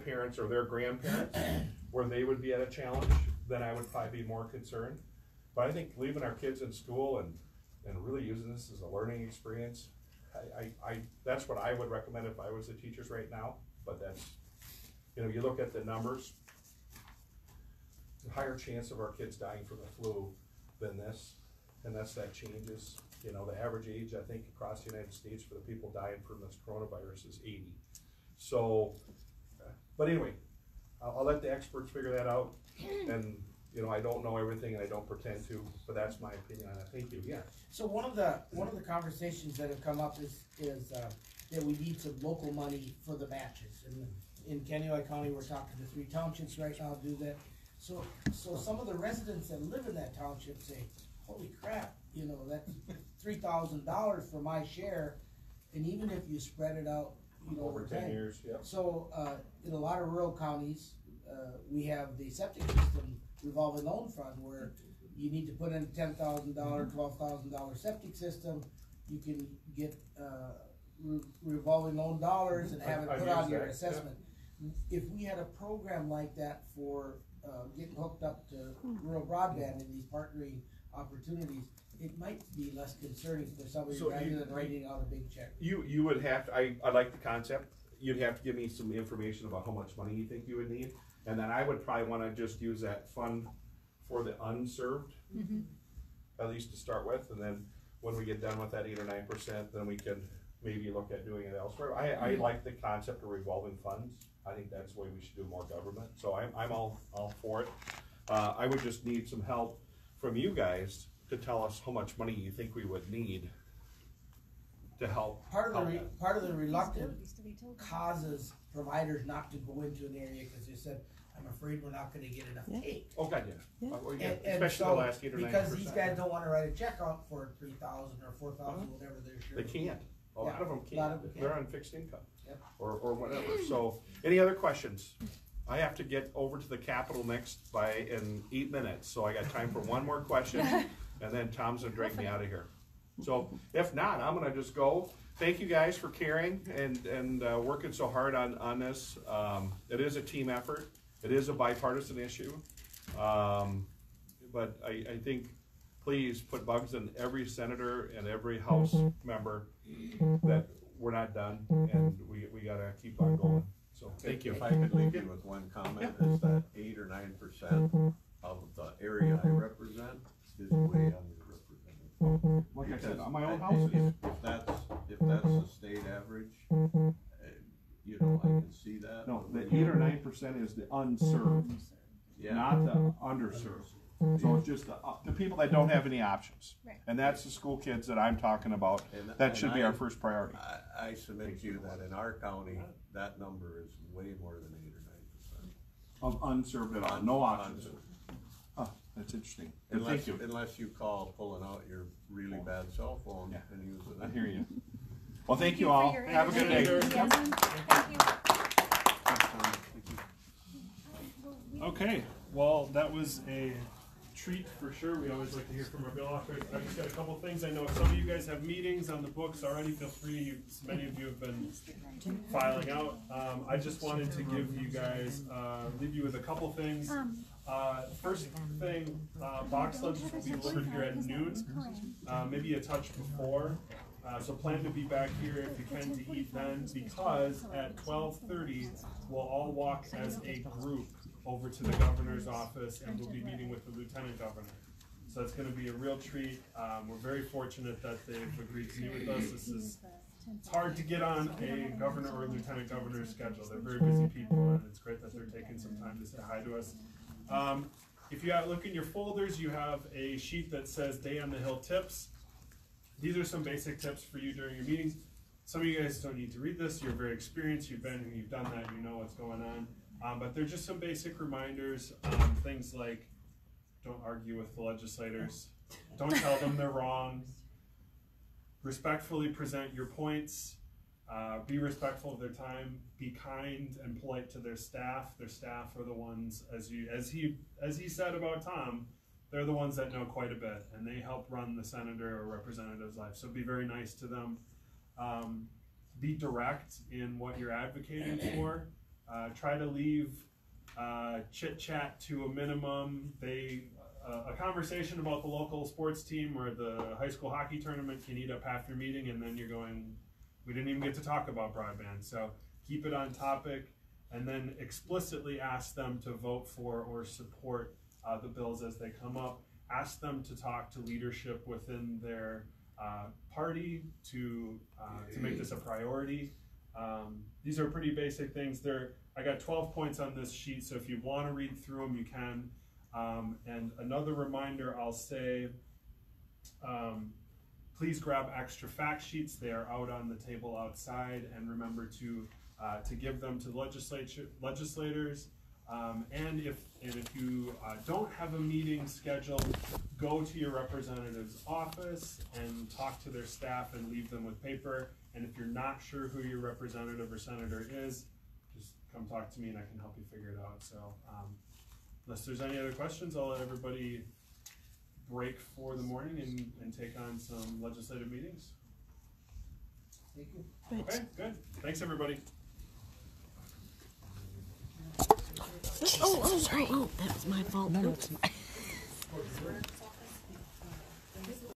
parents or their grandparents, where they would be at a challenge, then I would probably be more concerned. But I think leaving our kids in school and really using this as a learning experience, that's what I would recommend if I was the teachers right now. But that's, you know, you look at the numbers, the higher chance of our kids dying from the flu than this, unless that changes. You know, the average age, I think, across the United States for the people dying from this coronavirus is 80. So, but anyway, I'll let the experts figure that out. And, you know, I don't know everything and I don't pretend to, but that's my opinion on it. Thank you. Yeah. So one of the conversations that have come up is that we need some local money for the matches. And in Kansas County, we're talking to 3 townships right now to do that. So some of the residents that live in that township say, holy crap, you know, that's $3,000 for my share. And even if you spread it out, you know, over 10 years, yeah. So in a lot of rural counties, we have the septic system revolving loan fund where you need to put in $10,000, $12,000 septic system. You can get revolving loan dollars and have it put on your assessment. Yeah. If we had a program like that for getting hooked up to rural broadband in these partnering opportunities, it might be less concerning for somebody rather than writing out a big check. You would have to, I like the concept. You'd have to give me some information about how much money you think you would need. And then I would probably want to just use that fund for the unserved, at least to start with. And then when we get done with that 8 or 9%, then we can maybe look at doing it elsewhere. I like the concept of revolving funds. I think that's the way we should do more government. So I'm all for it. I would just need some help from you guys to tell us how much money you think we would need to help. Part of the reluctance causes providers not to go into an area because they said, I'm afraid we're not going to get enough take. Oh God, yeah. And especially so, the last 8 or 9%. because these guys don't want to write a check out for $3,000 or $4,000, whatever their share. They can't. A lot of them can't. A lot of them can't. They're on fixed income, Yep. or whatever. So, any other questions? I have to get over to the Capitol next in 8 minutes, so I got time for one more question, and then Tom's gonna drag me out of here. So, if not, I'm gonna just go. Thank you guys for caring and working so hard on this. It is a team effort. It is a bipartisan issue, but I think please put bugs in every senator and every House member that we're not done, and we gotta keep on going. So thank you. If I could leave you with one comment, is that 8 or 9% of the area I represent is way underrepresented. Like I said, on my own house If that's the state average, you know, I can see that. No, the 8 or 9% is the unserved, not the underserved. So it's just the people that don't have any options. Right. And that's the school kids that I'm talking about. That should be our first priority. I submit to you that in our county, that number is way more than 8 or 9%. Of unserved at all, no options. Oh, that's interesting. Thank you. Unless you call pulling out your really bad cell phone and use it. I hear you. Well, thank you all. Have a good day. Okay, well, that was a treat for sure. We always like to hear from our bill officers. I just got a couple things. I know some of you guys have meetings on the books already. Feel free. Many of you have been filing out. I just wanted to give you guys, leave you with a couple things. First thing, box lunches will be delivered here at noon, maybe a touch before. So plan to be back here if you can to eat then, because at 12:30 we'll all walk as a group over to the governor's office and we'll be meeting with the lieutenant governor. So it's going to be a real treat. We're very fortunate that they've agreed to meet with us. It's hard to get on a governor or lieutenant governor's schedule. They're very busy people, and it's great that they're taking some time to say hi to us. If you look in your folders, you have a sheet that says Day on the Hill tips. These are some basic tips for you during your meetings. Some of you guys don't need to read this. You're very experienced. You've been here, you've done that. You know what's going on. But they're just some basic reminders. Things like don't argue with the legislators. Don't tell them they're wrong. Respectfully present your points. Be respectful of their time. Be kind and polite to their staff. Their staff are the ones, as he said about Tom, they're the ones that know quite a bit, and they help run the senator or representative's life. So be very nice to them. Be direct in what you're advocating for. Try to leave chit chat to a minimum. A conversation about the local sports team or the high school hockey tournament can eat up half your meeting, and then you're going, we didn't even get to talk about broadband. So keep it on topic, and then explicitly ask them to vote for or support the bills as they come up. Ask them to talk to leadership within their party to make this a priority. These are pretty basic things. I got 12 points on this sheet, so if you want to read through them, you can. And another reminder, I'll say, please grab extra fact sheets. They are out on the table outside, and remember to give them to legislators. And if you don't have a meeting scheduled, go to your representative's office and talk to their staff and leave them with paper. And if you're not sure who your representative or senator is, just come talk to me and I can help you figure it out. So unless there's any other questions, I'll let everybody break for the morning and take on some legislative meetings. Thank you. Okay, good. Thanks, everybody. Oh, sorry. Oh, that was my fault. No, it's not.